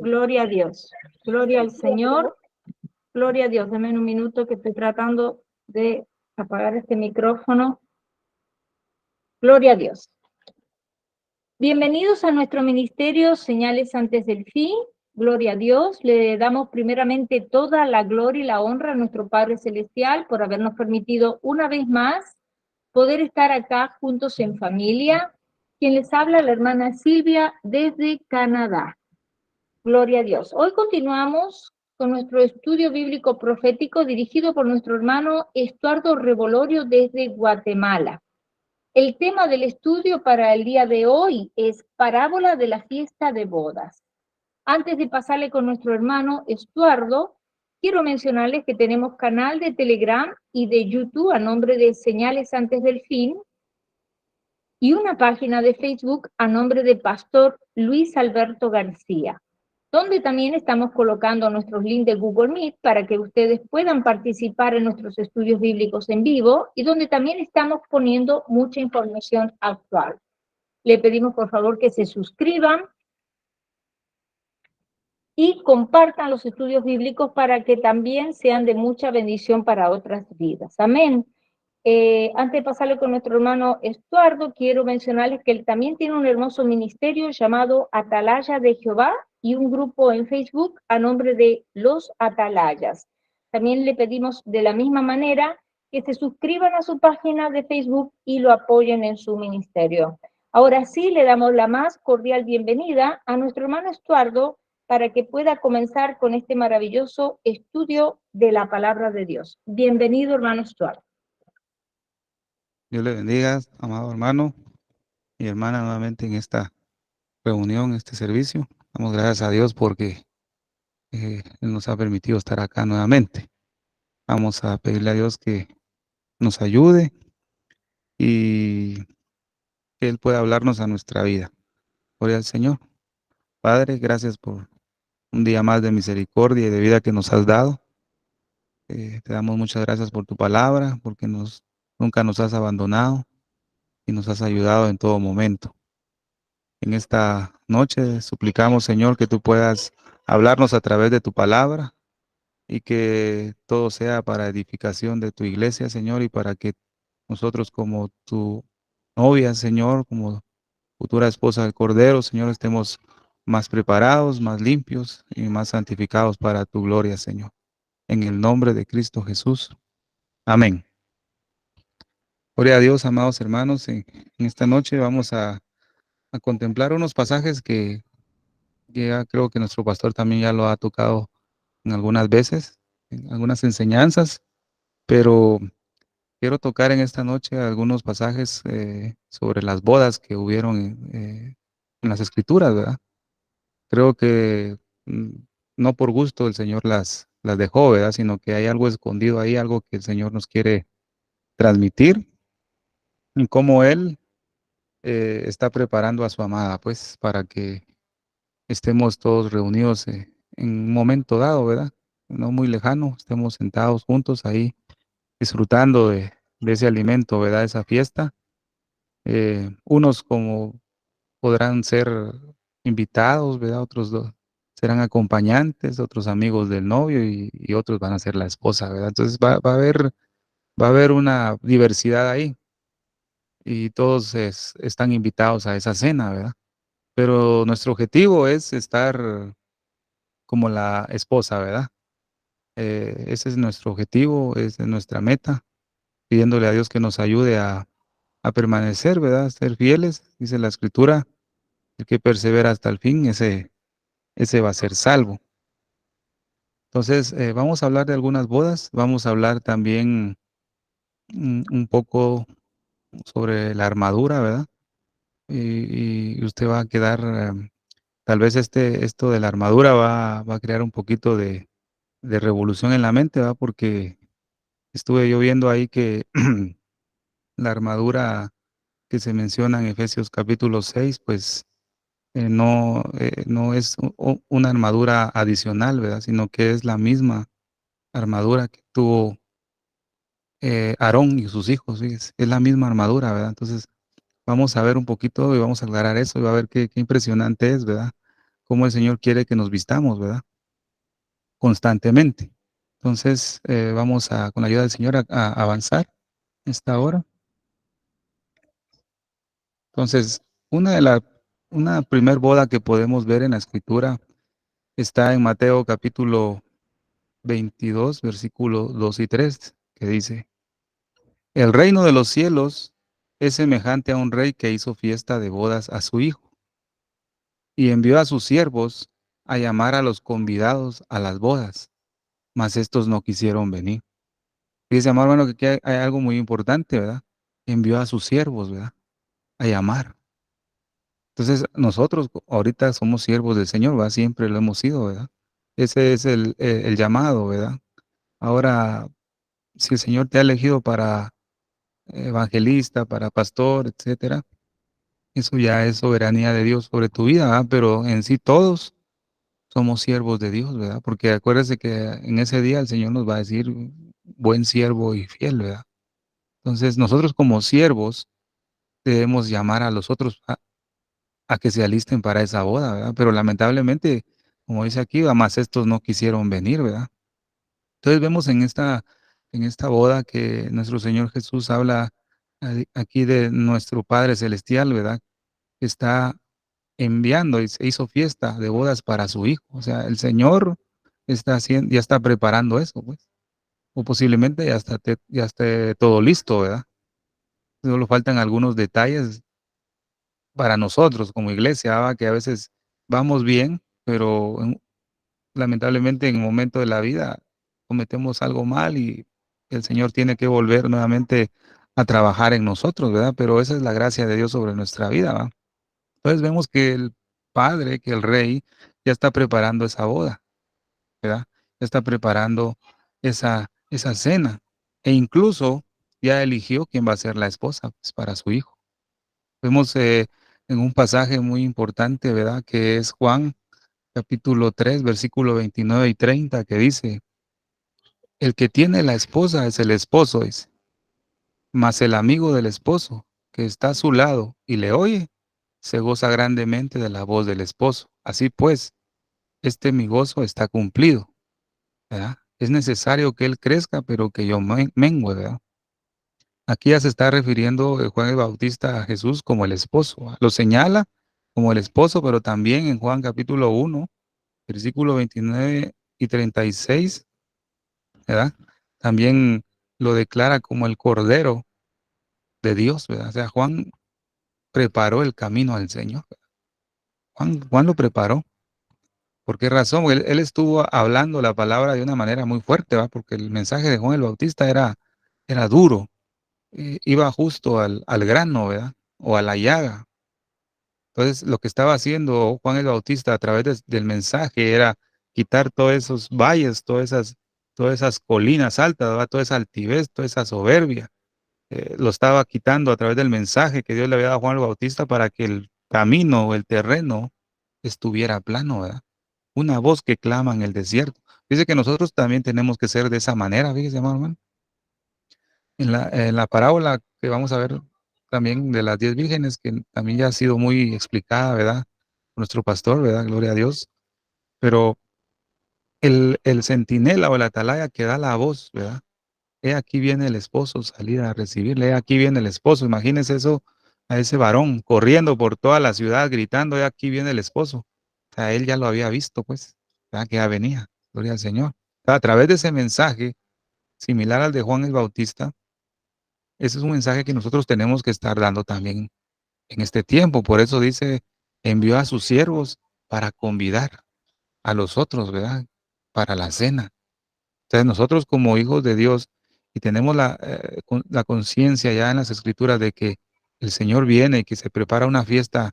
Gloria a Dios. Gloria al Señor. Gloria a Dios. Deme un minuto que estoy tratando de apagar este micrófono. Gloria a Dios. Bienvenidos a nuestro ministerio Señales antes del fin. Gloria a Dios. Le damos primeramente toda la gloria y la honra a nuestro Padre Celestial por habernos permitido una vez más poder estar acá juntos en familia. Quien les habla, la hermana Silvia desde Canadá. Gloria a Dios. Hoy continuamos con nuestro estudio bíblico profético dirigido por nuestro hermano Estuardo Revolorio desde Guatemala. El tema del estudio para el día de hoy es parábola de la fiesta de bodas. Antes de pasarle con nuestro hermano Estuardo, quiero mencionarles que tenemos canal de Telegram y de YouTube a nombre de Señales antes del fin y una página de Facebook a nombre de Pastor Luis Alberto García, donde también estamos colocando nuestros links de Google Meet para que ustedes puedan participar en nuestros estudios bíblicos en vivo y donde también estamos poniendo mucha información actual. Le pedimos por favor que se suscriban y compartan los estudios bíblicos para que también sean de mucha bendición para otras vidas. Amén. Antes de pasarle con nuestro hermano Estuardo, quiero mencionarles que él también tiene un hermoso ministerio llamado Atalaya de Jehová y un grupo en Facebook a nombre de Los Atalayas. También le pedimos de la misma manera que se suscriban a su página de Facebook y lo apoyen en su ministerio. Ahora sí, le damos la más cordial bienvenida a nuestro hermano Estuardo para que pueda comenzar con este maravilloso estudio de la palabra de Dios. Bienvenido, hermano Estuardo. Dios le bendiga, amado hermano y hermana, nuevamente en esta reunión, este servicio. Damos gracias a Dios porque Él nos ha permitido estar acá nuevamente. Vamos a pedirle a Dios que nos ayude y que Él pueda hablarnos a nuestra vida. Gloria al Señor. Padre, gracias por un día más de misericordia y de vida que nos has dado. Te damos muchas gracias por tu palabra, porque nunca nos has abandonado y nos has ayudado en todo momento. En esta noche suplicamos, Señor, que tú puedas hablarnos a través de tu palabra y que todo sea para edificación de tu iglesia, Señor, y para que nosotros como tu novia, Señor, como futura esposa del Cordero, Señor, estemos más preparados, más limpios y más santificados para tu gloria, Señor. En el nombre de Cristo Jesús. Amén. Gloria a Dios, amados hermanos. En esta noche vamos a contemplar unos pasajes que ya creo que nuestro pastor también ya lo ha tocado en algunas veces, en algunas enseñanzas, pero quiero tocar en esta noche algunos pasajes sobre las bodas que hubieron en las Escrituras, ¿verdad? Creo que no por gusto el Señor las dejó, ¿verdad? Sino que hay algo escondido ahí, algo que el Señor nos quiere transmitir y cómo Él está preparando a su amada, pues, para que estemos todos reunidos en un momento dado, ¿verdad? No muy lejano, estemos sentados juntos ahí disfrutando de ese alimento, ¿verdad? Esa fiesta. Unos como podrán ser invitados, ¿verdad? Otros serán acompañantes, otros amigos del novio y otros van a ser la esposa, ¿verdad? Entonces va a haber una diversidad ahí y todos están invitados a esa cena, ¿verdad? Pero nuestro objetivo es estar como la esposa, ¿verdad? Ese es nuestro objetivo, esa es nuestra meta, pidiéndole a Dios que nos ayude a permanecer, ¿verdad? A ser fieles, dice la Escritura, el que persevera hasta el fin, ese va a ser salvo. Entonces, vamos a hablar de algunas bodas, vamos a hablar también un poco sobre la armadura, ¿verdad? Y usted va a quedar, tal vez esto de la armadura va a crear un poquito de revolución en la mente, ¿verdad? Porque estuve yo viendo ahí que la armadura que se menciona en Efesios capítulo 6, pues no es una armadura adicional, ¿verdad? Sino que es la misma armadura que tuvo Aarón y sus hijos, ¿sí? Es la misma armadura, ¿verdad? Entonces, vamos a ver un poquito y vamos a aclarar eso y va a ver qué impresionante es, ¿verdad? cómo el Señor quiere que nos vistamos, ¿verdad? Constantemente. Entonces, vamos a, con la ayuda del Señor, a avanzar esta hora. Entonces, una primer boda que podemos ver en la Escritura está en Mateo capítulo 22, versículos 2 y 3, que dice: El reino de los cielos es semejante a un rey que hizo fiesta de bodas a su hijo, y envió a sus siervos a llamar a los convidados a las bodas, mas estos no quisieron venir. Dice, amado hermano, que aquí hay algo muy importante, ¿verdad? Envió a sus siervos, ¿verdad? A llamar. Entonces, nosotros ahorita somos siervos del Señor, ¿verdad? Siempre lo hemos sido, ¿verdad? Ese es el llamado, ¿verdad? Ahora, si el Señor te ha elegido para evangelista, para pastor, etcétera, eso ya es soberanía de Dios sobre tu vida, ¿verdad? Pero en sí todos somos siervos de Dios, ¿verdad? Porque acuérdese que en ese día el Señor nos va a decir buen siervo y fiel, ¿verdad? Entonces, nosotros como siervos debemos llamar a los otros a que se alisten para esa boda, ¿verdad? Pero lamentablemente, como dice aquí, más estos no quisieron venir, ¿verdad? Entonces vemos en esta boda que nuestro Señor Jesús habla aquí de nuestro Padre Celestial, ¿verdad? Que está enviando y se hizo fiesta de bodas para su Hijo. O sea, el Señor está haciendo, ya está preparando eso, pues. O posiblemente ya esté todo listo, ¿verdad? Solo faltan algunos detalles para nosotros como iglesia, ¿va? Que a veces vamos bien, pero lamentablemente en un momento de la vida cometemos algo mal y el Señor tiene que volver nuevamente a trabajar en nosotros, ¿verdad? Pero esa es la gracia de Dios sobre nuestra vida, ¿va? Entonces vemos que el Padre, que el Rey, ya está preparando esa boda, ¿verdad? Ya está preparando esa cena e incluso ya eligió quién va a ser la esposa, pues, para su hijo. Vemos en un pasaje muy importante, ¿verdad? Que es Juan capítulo 3, versículo 29 y 30, que dice: El que tiene la esposa es el esposo, dice, mas el amigo del esposo, que está a su lado y le oye, se goza grandemente de la voz del esposo. Así pues, este mi gozo está cumplido, ¿verdad? Es necesario que él crezca, pero que yo mengüe, ¿verdad? Aquí ya se está refiriendo Juan el Bautista a Jesús como el esposo, ¿va? Lo señala como el esposo, pero también en Juan capítulo 1, versículo 29 y 36, ¿verdad? También lo declara como el Cordero de Dios, ¿verdad? O sea, Juan preparó el camino al Señor. Juan lo preparó. ¿Por qué razón? Él estuvo hablando la palabra de una manera muy fuerte, ¿va? Porque el mensaje de Juan el Bautista era duro, iba justo al grano, ¿verdad? O a la llaga. Entonces, lo que estaba haciendo Juan el Bautista a través del mensaje era quitar todos esos valles, todas esas colinas altas, ¿verdad? Toda esa altivez, toda esa soberbia. Lo estaba quitando a través del mensaje que Dios le había dado a Juan el Bautista para que el camino o el terreno estuviera plano, ¿verdad? Una voz que clama en el desierto. Dice que nosotros también tenemos que ser de esa manera, fíjese, hermano. En la parábola que vamos a ver también de las 10 vírgenes, que también ya ha sido muy explicada, ¿verdad? Nuestro pastor, ¿verdad? Gloria a Dios. Pero el centinela o el atalaya que da la voz, ¿verdad? He aquí viene el esposo, salir a recibirle, he aquí viene el esposo. Imagínense eso, a ese varón corriendo por toda la ciudad gritando, he aquí viene el esposo. O sea, él ya lo había visto, pues, ¿verdad? Que ya venía, gloria al Señor. A través de ese mensaje, similar al de Juan el Bautista, ese es un mensaje que nosotros tenemos que estar dando también en este tiempo. Por eso dice, envió a sus siervos para convidar a los otros, ¿verdad? Para la cena. Entonces nosotros como hijos de Dios y tenemos la conciencia ya en las escrituras de que el Señor viene y que se prepara una fiesta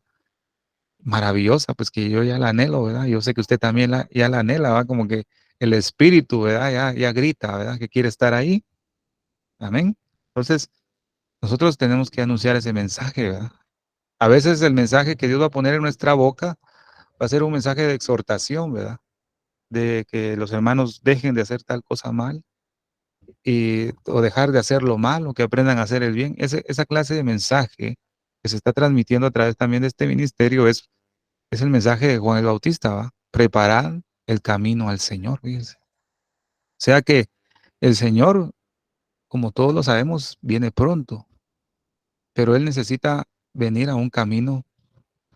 maravillosa, pues que yo ya la anhelo, ¿verdad? Yo sé que usted también ya la anhela, ¿verdad? Como que el Espíritu, ¿verdad? Ya grita, ¿verdad? Que quiere estar ahí. Amén. Entonces nosotros tenemos que anunciar ese mensaje, ¿verdad? A veces el mensaje que Dios va a poner en nuestra boca va a ser un mensaje de exhortación, ¿verdad? De que los hermanos dejen de hacer tal cosa mal o dejar de hacer lo malo, que aprendan a hacer el bien. Esa clase de mensaje que se está transmitiendo a través también de este ministerio es Es el mensaje de Juan el Bautista, ¿va? Preparad el camino al Señor, fíjense. O sea que el Señor, como todos lo sabemos, viene pronto, pero Él necesita venir a un camino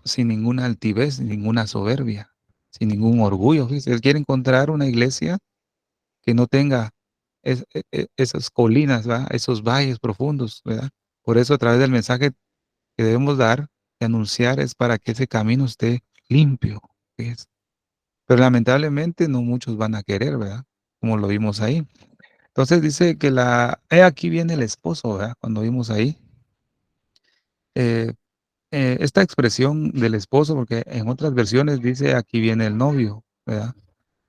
sin ninguna altivez, sin ninguna soberbia, sin ningún orgullo. Fíjense. Él quiere encontrar una iglesia que no tenga esas colinas, ¿va? Esos valles profundos, ¿verdad? Por eso a través del mensaje que debemos dar y anunciar es para que ese camino esté limpio, fíjense. Pero lamentablemente no muchos van a querer, ¿verdad? Como lo vimos ahí. Entonces dice que aquí viene el esposo, ¿verdad? Cuando vimos ahí. eh, esta expresión del esposo, porque en otras versiones dice aquí viene el novio, ¿verdad?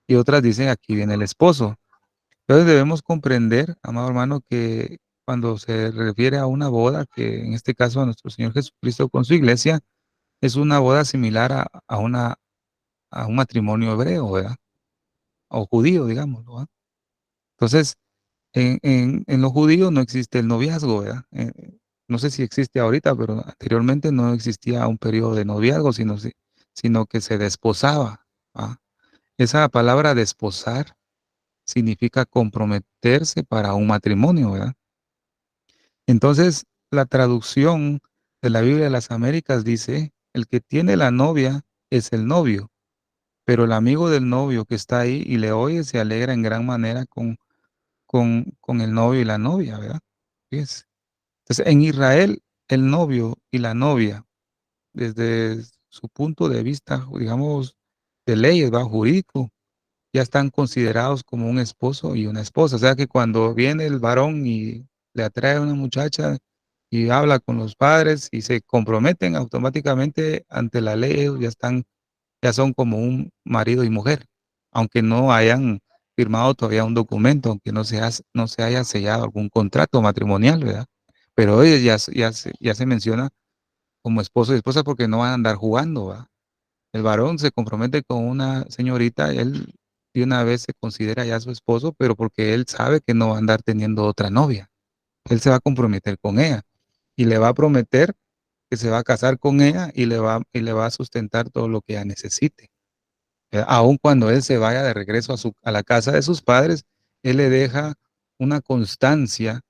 Y otras dicen aquí viene el esposo. Entonces debemos comprender, amado hermano, que cuando se refiere a una boda, que en este caso a nuestro Señor Jesucristo con su iglesia, es una boda similar a un matrimonio hebreo, ¿verdad? O judío, digamos, ¿verdad? Entonces, en los judíos no existe el noviazgo, ¿verdad? No sé si existe ahorita, pero anteriormente no existía un periodo de noviazgo, sino que se desposaba. ¿Va? Esa palabra desposar significa comprometerse para un matrimonio, ¿verdad? Entonces, la traducción de la Biblia de las Américas dice, el que tiene la novia es el novio, pero el amigo del novio que está ahí y le oye se alegra en gran manera con el novio y la novia, ¿verdad? Fíjese. Entonces, en Israel, el novio y la novia, desde su punto de vista, digamos, de leyes, ¿va? Jurídico, ya están considerados como un esposo y una esposa. O sea que cuando viene el varón y le atrae a una muchacha y habla con los padres y se comprometen automáticamente ante la ley, ellos ya son como un marido y mujer, aunque no hayan firmado todavía un documento, aunque no se haya sellado algún contrato matrimonial, ¿verdad? Pero ellos ya se menciona como esposo y esposa porque no van a andar jugando, ¿verdad? El varón se compromete con una señorita, él de una vez se considera ya su esposo, pero porque él sabe que no va a andar teniendo otra novia. Él se va a comprometer con ella y le va a prometer que se va a casar con ella y le va a sustentar todo lo que ella necesite. Aun cuando él se vaya de regreso a la casa de sus padres, él le deja una constancia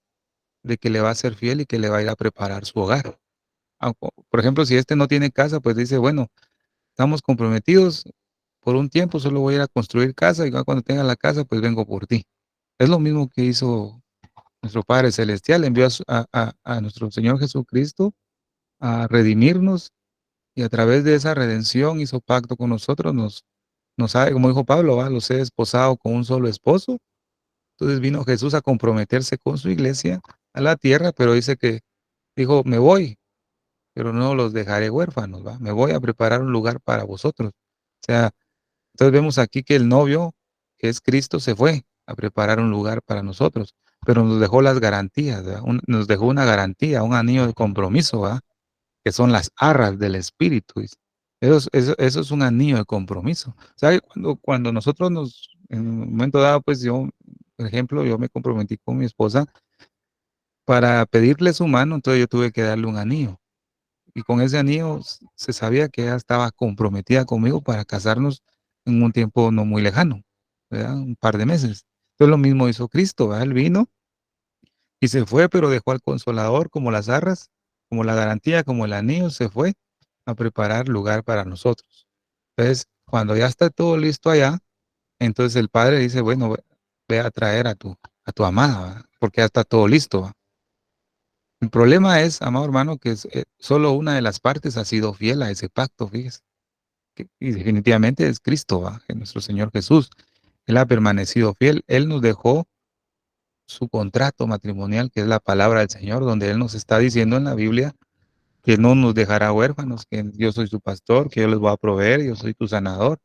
de que le va a ser fiel y que le va a ir a preparar su hogar. Por ejemplo, si este no tiene casa, pues dice, bueno, estamos comprometidos por un tiempo, solo voy a ir a construir casa y cuando tenga la casa, pues vengo por ti. Es lo mismo que hizo nuestro Padre Celestial, envió a nuestro Señor Jesucristo a redimirnos y a través de esa redención hizo pacto con nosotros, nos sabe, como dijo Pablo, ¿va? Los he desposado con un solo esposo. Entonces vino Jesús a comprometerse con su iglesia a la tierra, pero dice que dijo, me voy, pero no los dejaré huérfanos, ¿va? Me voy a preparar un lugar para vosotros. O sea, entonces vemos aquí que el novio, que es Cristo, se fue a preparar un lugar para nosotros, pero nos dejó las garantías, ¿verdad? Nos dejó una garantía, un anillo de compromiso, ¿verdad? Que son las arras del Espíritu. Eso es un anillo de compromiso. ¿Sabe? Cuando nosotros en un momento dado, pues yo, por ejemplo, yo me comprometí con mi esposa para pedirle su mano, entonces yo tuve que darle un anillo. Y con ese anillo se sabía que ella estaba comprometida conmigo para casarnos en un tiempo no muy lejano, ¿verdad? Un par de meses. Entonces lo mismo hizo Cristo, ¿verdad? Él vino y se fue, pero dejó al Consolador como las arras, como la garantía, como el anillo, se fue a preparar lugar para nosotros. Entonces, cuando ya está todo listo allá, entonces el Padre dice, bueno, ve a traer a tu amada, ¿verdad? Porque ya está todo listo, ¿va? El problema es, amado hermano, que solo una de las partes ha sido fiel a ese pacto, fíjese. Y definitivamente es Cristo, ¿va? Que nuestro Señor Jesús. Él ha permanecido fiel. Él nos dejó su contrato matrimonial, que es la palabra del Señor, donde Él nos está diciendo en la Biblia que no nos dejará huérfanos, que yo soy su pastor, que yo les voy a proveer, yo soy tu sanador.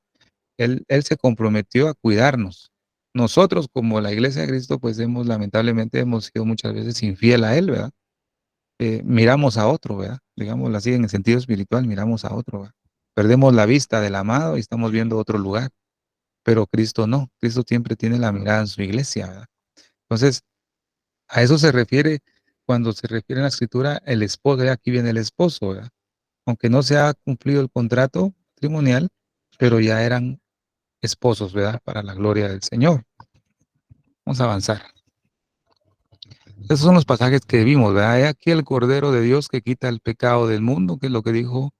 Él se comprometió a cuidarnos. Nosotros, como la iglesia de Cristo, pues lamentablemente, hemos sido muchas veces infiel a Él, ¿verdad? Miramos a otro, ¿verdad? Digámoslo así, en el sentido espiritual, miramos a otro, ¿verdad? Perdemos la vista del amado y estamos viendo otro lugar, pero Cristo no. Cristo siempre tiene la mirada en su iglesia, ¿verdad? Entonces, a eso se refiere cuando se refiere en la escritura el esposo, aquí viene el esposo, ¿verdad? Aunque no se ha cumplido el contrato matrimonial, pero ya eran esposos, ¿verdad? Para la gloria del Señor. Vamos a avanzar. Esos son los pasajes que vimos, ¿verdad? He aquí el Cordero de Dios que quita el pecado del mundo, que es lo que dijo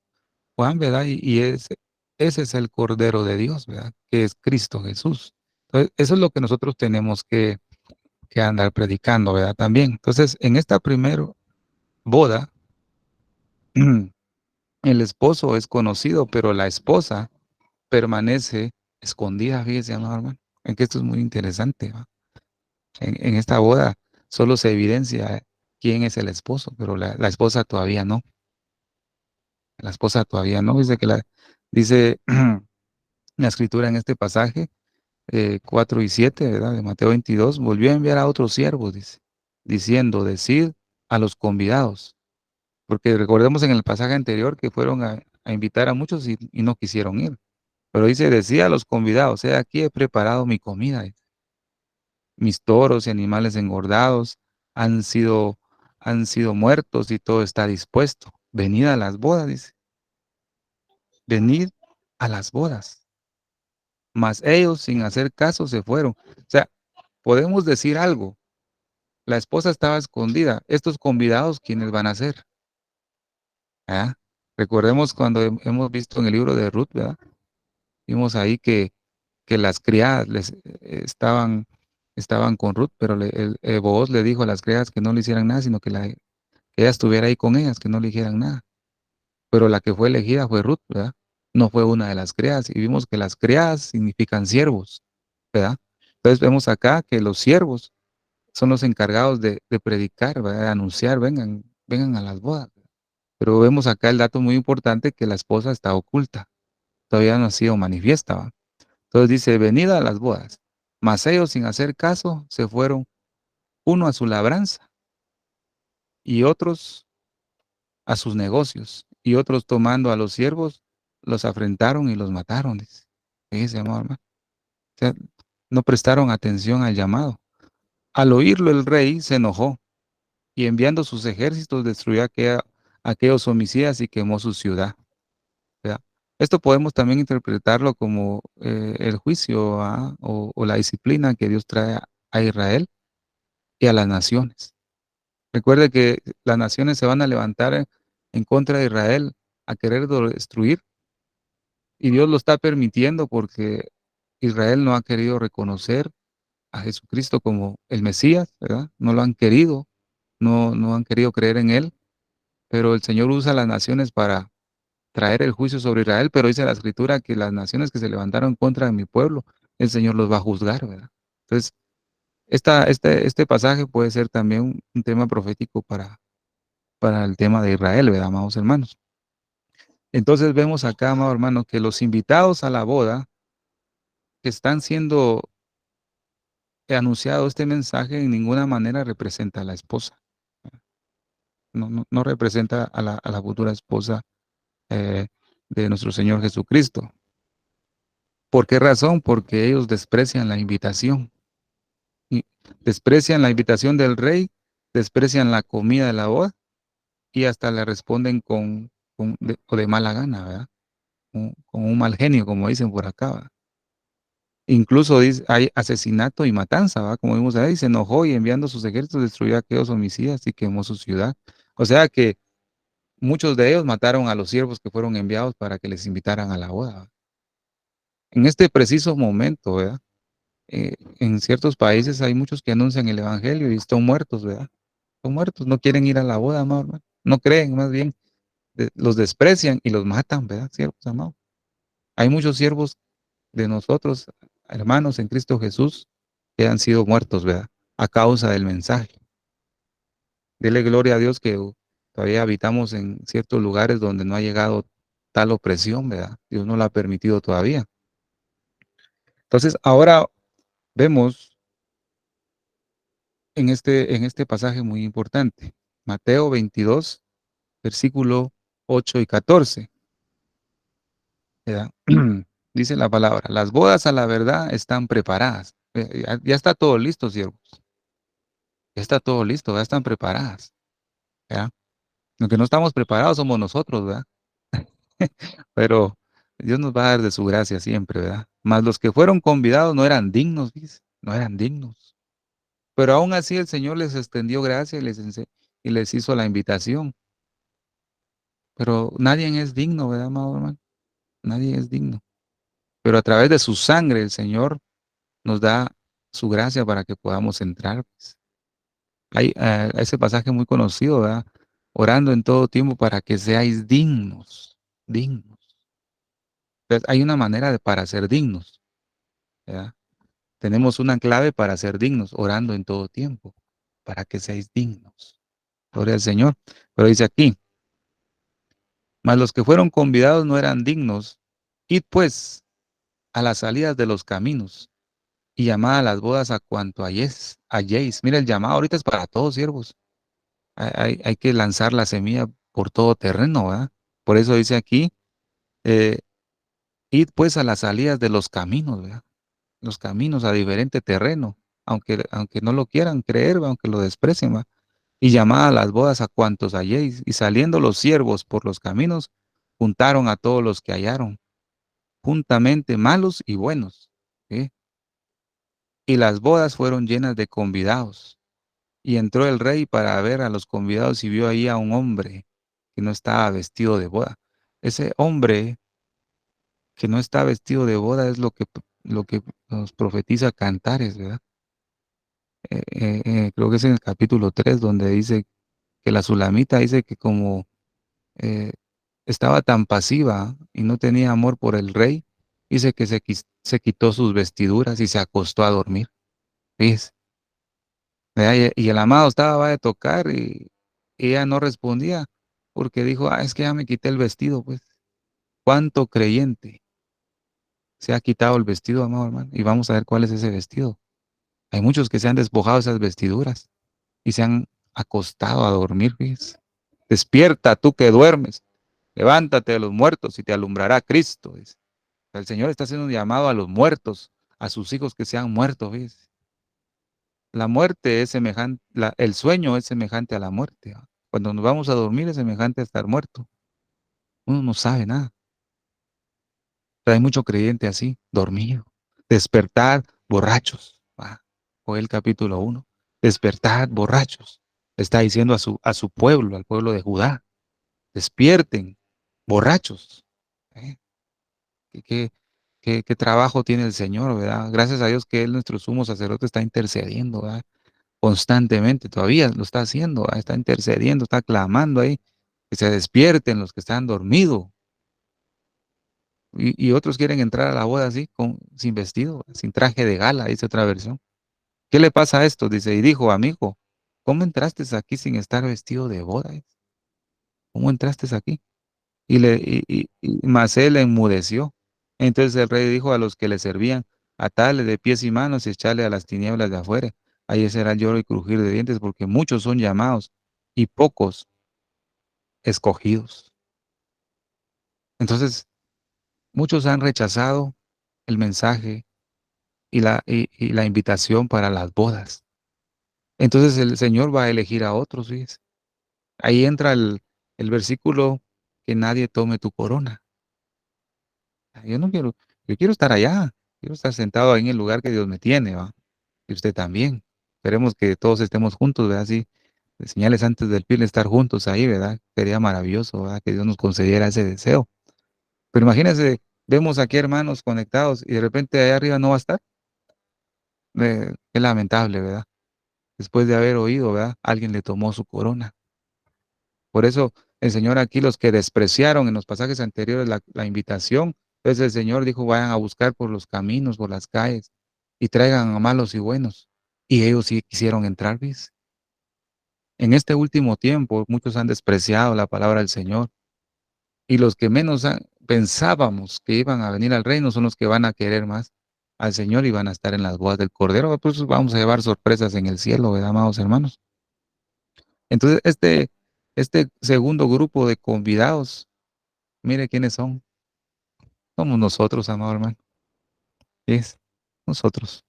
Juan, ¿verdad? Y ese es el Cordero de Dios, ¿verdad? Que es Cristo Jesús. Entonces, eso es lo que nosotros tenemos que andar predicando, ¿verdad? También. Entonces, en esta primera boda, el esposo es conocido, pero la esposa permanece escondida, fíjese, amado hermano. En que esto es muy interesante, ¿va? En esta boda solo se evidencia quién es el esposo, pero la esposa todavía no. La esposa todavía no. Dice la escritura en este pasaje 4 y 7, ¿verdad? De Mateo 22, volvió a enviar a otros siervos, dice, diciendo, decid a los convidados, porque recordemos en el pasaje anterior que fueron a invitar a muchos y no quisieron ir, pero dice, decía a los convidados, aquí he preparado mi comida, mis toros y animales engordados han sido muertos y todo está dispuesto. Venid a las bodas, dice, venid a las bodas. Mas ellos, sin hacer caso, se fueron. O sea, podemos decir algo. La esposa estaba escondida. Estos convidados, ¿quiénes van a ser? ¿Ah? Recordemos cuando hemos visto en el libro de Ruth, ¿verdad? Vimos ahí que las criadas estaban con Ruth, pero Booz le dijo a las criadas que no le hicieran nada, sino que ella estuviera ahí con ellas, que no le dijeran nada. Pero la que fue elegida fue Ruth, ¿verdad? No fue una de las criadas. Y vimos que las criadas significan siervos, ¿verdad? Entonces vemos acá que los siervos son los encargados de predicar, ¿verdad? De anunciar, vengan a las bodas. Pero vemos acá el dato muy importante que la esposa está oculta, todavía no ha sido manifiesta, ¿va? Entonces dice, venid a las bodas. Mas ellos sin hacer caso se fueron, uno a su labranza y otros a sus negocios, y otros tomando a los siervos, los afrentaron y los mataron, dice. Fíjese, amado hermano. O sea, no prestaron atención al llamado. Al oírlo el rey se enojó y enviando sus ejércitos destruyó aquellos homicidas y quemó su ciudad. ¿Verdad? Esto podemos también interpretarlo como el juicio o la disciplina que Dios trae a Israel y a las naciones. Recuerde que las naciones se van a levantar en contra de Israel a querer destruir y Dios lo está permitiendo porque Israel no ha querido reconocer a Jesucristo como el Mesías, ¿verdad? No lo han querido, no han querido creer en él, pero el Señor usa las naciones para traer el juicio sobre Israel, pero dice la Escritura que las naciones que se levantaron contra mi pueblo, el Señor los va a juzgar, ¿verdad? Entonces, este pasaje puede ser también un tema profético para el tema de Israel, ¿verdad, amados hermanos? Entonces vemos acá, amado hermano, que los invitados a la boda que están siendo anunciado este mensaje en ninguna manera representa a la esposa. No representa a la futura esposa eh, de nuestro Señor Jesucristo. ¿Por qué razón? Porque ellos desprecian la invitación. Y desprecian la invitación del rey, desprecian la comida de la boda y hasta le responden o de mala gana, ¿verdad? Con un mal genio, como dicen por acá, ¿verdad? Incluso hay asesinato y matanza, ¿va? Como vimos ahí, se enojó y enviando sus ejércitos destruyó a aquellos homicidas y quemó su ciudad. O sea que muchos de ellos mataron a los siervos que fueron enviados para que les invitaran a la boda, ¿va? En este preciso momento, ¿verdad? En ciertos países hay muchos que anuncian el evangelio y están muertos, ¿verdad? Son muertos, no quieren ir a la boda, amado hermano. No creen, más bien, los desprecian y los matan, ¿verdad? Siervos amados. Hay muchos siervos de nosotros, hermanos en Cristo Jesús, que han sido muertos, ¿verdad? A causa del mensaje. Dele gloria a Dios que todavía habitamos en ciertos lugares donde no ha llegado tal opresión, ¿verdad? Dios no la ha permitido todavía. Entonces, ahora vemos en este pasaje muy importante, Mateo 22, versículo 8 y 14, ¿verdad? Dice la palabra, las bodas a la verdad están preparadas. Ya está todo listo, siervos. Ya está todo listo, ya están preparadas, ¿verdad? Lo que no estamos preparados somos nosotros, ¿verdad? Pero Dios nos va a dar de su gracia siempre, ¿verdad? Mas los que fueron convidados no eran dignos, dice, no eran dignos. Pero aún así el Señor les extendió gracia y les hizo la invitación. Pero nadie es digno, ¿verdad, amado hermano? Nadie es digno. Pero a través de su sangre el Señor nos da su gracia para que podamos entrar, pues. Hay ese pasaje muy conocido, ¿verdad? Orando en todo tiempo para que seáis dignos, dignos. Entonces, hay una manera para ser dignos, ¿verdad? Tenemos una clave para ser dignos, orando en todo tiempo, para que seáis dignos. Gloria al Señor. Pero dice aquí, mas los que fueron convidados no eran dignos. Id pues a las salidas de los caminos y llamad a las bodas a cuanto halléis. Mira, el llamado ahorita es para todos, siervos. Hay que lanzar la semilla por todo terreno, ¿verdad? Por eso dice aquí, eh, id pues a las salidas de los caminos, ¿verdad? Los caminos a diferente terreno, aunque no lo quieran creer, ¿verdad? Aunque lo desprecien, ¿verdad? Y llamad a las bodas a cuantos halléis. Y saliendo los siervos por los caminos, juntaron a todos los que hallaron, juntamente malos y buenos, ¿sí? Y las bodas fueron llenas de convidados. Y entró el rey para ver a los convidados y vio ahí a un hombre que no estaba vestido de boda. Ese hombre que no está vestido de boda es lo que nos profetiza Cantares, ¿verdad? Creo que es en el capítulo 3 donde dice que la Sulamita dice que como eh, estaba tan pasiva y no tenía amor por el rey, dice que se quitó sus vestiduras y se acostó a dormir. ¿Ves? ¿Verdad? Y el amado estaba va a tocar y ella no respondía porque dijo, es que ya me quité el vestido, pues. ¿Cuánto creyente se ha quitado el vestido, amado hermano? Y vamos a ver cuál es ese vestido. Hay muchos que se han despojado de esas vestiduras y se han acostado a dormir, ¿ves? Despierta tú que duermes, levántate de los muertos y te alumbrará Cristo, dice. El Señor está haciendo un llamado a los muertos, a sus hijos que se han muerto, ¿ves? La muerte es semejante, el sueño es semejante a la muerte, ¿va? Cuando nos vamos a dormir es semejante a estar muerto. Uno no sabe nada. Pero hay mucho creyente así, dormido. Despertar borrachos, ¿va? Joel capítulo 1. Despertar borrachos. Está diciendo a su pueblo, al pueblo de Judá. Despierten, borrachos. ¿Eh? ¿Qué, qué, qué trabajo tiene el Señor, ¿verdad? Gracias a Dios que Él, nuestro sumo sacerdote, está intercediendo, ¿verdad? Constantemente, todavía lo está haciendo, ¿verdad? Está intercediendo, está clamando ahí, que se despierten los que están dormidos. Y otros quieren entrar a la boda así, sin vestido, sin traje de gala, dice otra versión. ¿Qué le pasa a esto? Dice, y dijo, amigo, ¿cómo entraste aquí sin estar vestido de boda? ¿Cómo entraste aquí? Mas él enmudeció. Entonces el rey dijo a los que le servían, atale de pies y manos y echarle a las tinieblas de afuera. Ahí será el lloro y crujir de dientes, porque muchos son llamados y pocos escogidos. Entonces, muchos han rechazado el mensaje y la invitación para las bodas. Entonces el Señor va a elegir a otros, ¿ves? Ahí entra el versículo que nadie tome tu corona. Yo no quiero, yo quiero estar allá, quiero estar sentado ahí en el lugar que Dios me tiene, ¿va? Y usted también. Esperemos que todos estemos juntos, ¿verdad? Así, de señales antes del fin, estar juntos ahí, ¿verdad? Sería maravilloso, ¿verdad? Que Dios nos concediera ese deseo. Pero imagínense, vemos aquí hermanos conectados y de repente allá arriba no va a estar. Qué lamentable, ¿verdad? Después de haber oído, ¿verdad? Alguien le tomó su corona. Por eso el Señor aquí, los que despreciaron en los pasajes anteriores la invitación, entonces el Señor dijo, vayan a buscar por los caminos, por las calles, y traigan a malos y buenos. Y ellos sí quisieron entrar, ¿ves? En este último tiempo, muchos han despreciado la palabra del Señor, y los que menos pensábamos que iban a venir al reino son los que van a querer más al Señor y van a estar en las bodas del Cordero. Pues vamos a llevar sorpresas en el cielo, ¿verdad, amados hermanos? Entonces, este segundo grupo de convidados, mire quiénes son. Somos nosotros, amado hermano. Es nosotros,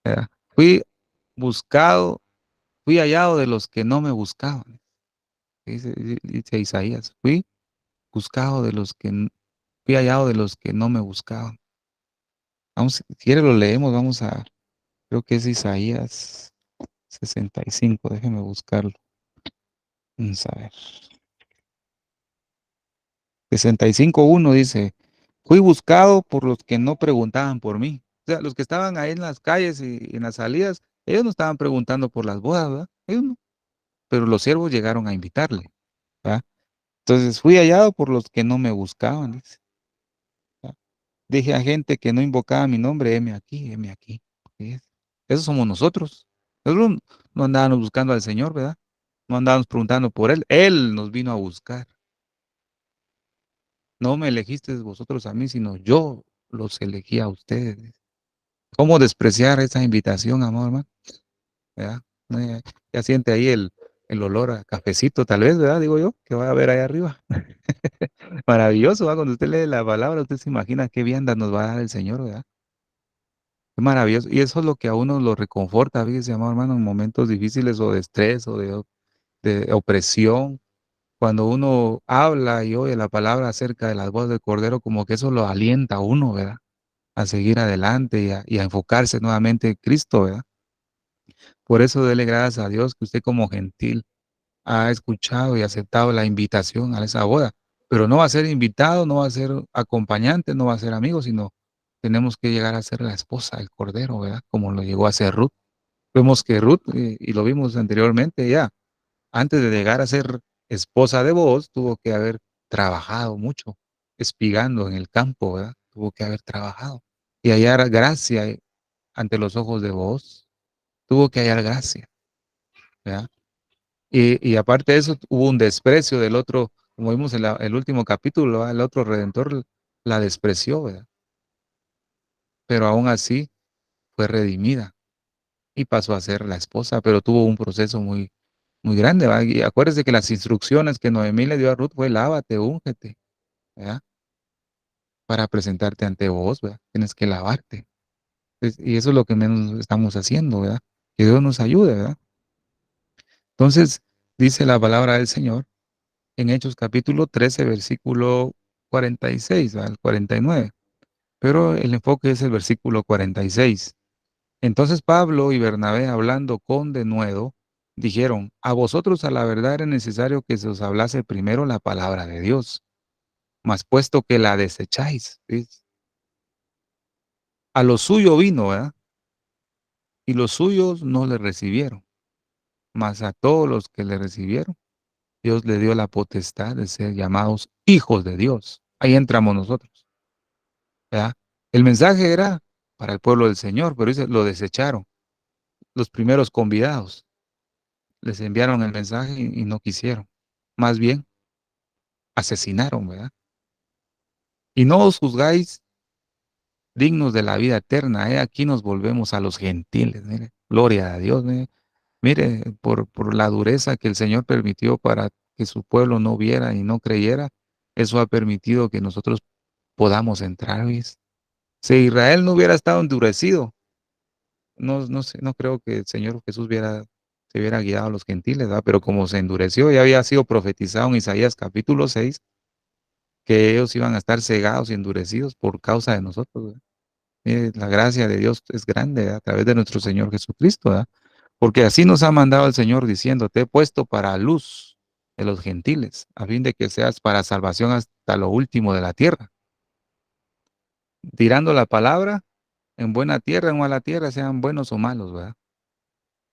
¿verdad? Fui buscado, fui hallado de los que no me buscaban. Dice Isaías, fui buscado de los que fui hallado de los que no me buscaban. Vamos, si quiere lo leemos, creo que es Isaías 65, déjeme buscarlo. Vamos a ver. 65:1 dice, fui buscado por los que no preguntaban por mí. O sea, los que estaban ahí en las calles y en las salidas, ellos no estaban preguntando por las bodas, ¿verdad? Ellos no. Pero los siervos llegaron a invitarle, ¿verdad? Entonces fui hallado por los que no me buscaban, dice. ¿Verdad? Dije a gente que no invocaba mi nombre, heme aquí, heme aquí. ¿Sí? Esos somos nosotros. Nosotros no andábamos buscando al Señor, ¿verdad? No andábamos preguntando por Él. Él nos vino a buscar. No me elegisteis vosotros a mí, sino yo los elegí a ustedes. ¿Cómo despreciar esa invitación, amor, hermano? ¿Verdad? No, ya siente ahí el olor a cafecito, tal vez, ¿verdad? Digo yo, que va a haber ahí arriba. Maravilloso, ¿verdad? Cuando usted lee la palabra, usted se imagina qué vianda nos va a dar el Señor, ¿verdad? Qué maravilloso. Y eso es lo que a uno lo reconforta, fíjese, amor, hermano, en momentos difíciles o de estrés o de opresión. Cuando uno habla y oye la palabra acerca de las voces del Cordero, como que eso lo alienta a uno, ¿verdad? A seguir adelante y a enfocarse nuevamente en Cristo, ¿verdad? Por eso dele gracias a Dios que usted como gentil ha escuchado y aceptado la invitación a esa boda. Pero no va a ser invitado, no va a ser acompañante, no va a ser amigo, sino tenemos que llegar a ser la esposa del Cordero, ¿verdad? Como lo llegó a ser Ruth. Vemos que Ruth, y lo vimos anteriormente ya, antes de llegar a ser esposa de Booz, tuvo que haber trabajado mucho, espigando en el campo, ¿verdad? Tuvo que haber trabajado y hallar gracia ante los ojos de Booz. Tuvo que hallar gracia, ¿verdad? Y aparte de eso, hubo un desprecio del otro, como vimos en el último capítulo, ¿verdad? El otro redentor la despreció, ¿verdad? Pero aún así fue redimida y pasó a ser la esposa, pero tuvo un proceso muy, muy grande, ¿verdad? Y acuérdese que las instrucciones que Noemí le dio a Ruth fue lávate, úngete, ¿verdad? Para presentarte ante vos, ¿verdad? Tienes que lavarte. Y eso es lo que menos estamos haciendo, ¿verdad? Que Dios nos ayude, ¿verdad? Entonces, dice la palabra del Señor en Hechos capítulo 13, versículo 46 al 49. Pero el enfoque es el versículo 46. Entonces Pablo y Bernabé, hablando con denuedo, dijeron, a vosotros a la verdad era necesario que se os hablase primero la palabra de Dios, mas puesto que la desecháis, ¿ves? A lo suyo vino, ¿verdad? Y los suyos no le recibieron, mas a todos los que le recibieron, Dios le dio la potestad de ser llamados hijos de Dios. Ahí entramos nosotros, ¿verdad? El mensaje era para el pueblo del Señor, pero dice, lo desecharon. Los primeros convidados les enviaron el mensaje y no quisieron. Más bien, asesinaron, ¿verdad? Y no os juzgáis dignos de la vida eterna. Aquí nos volvemos a los gentiles, mire. Gloria a Dios, mire. Mire, por la dureza que el Señor permitió para que su pueblo no viera y no creyera, eso ha permitido que nosotros podamos entrar, ¿ves? Si Israel no hubiera estado endurecido, no sé, no creo que el Señor Jesús se hubiera guiado a los gentiles, ¿verdad? Pero como se endureció, ya había sido profetizado en Isaías capítulo 6, que ellos iban a estar cegados y endurecidos por causa de nosotros, ¿verdad? Mire, la gracia de Dios es grande, ¿verdad? A través de nuestro Señor Jesucristo, ¿verdad? Porque así nos ha mandado el Señor diciendo, te he puesto para luz de los gentiles, a fin de que seas para salvación hasta lo último de la tierra. Tirando la palabra en buena tierra, en mala tierra, sean buenos o malos, ¿verdad?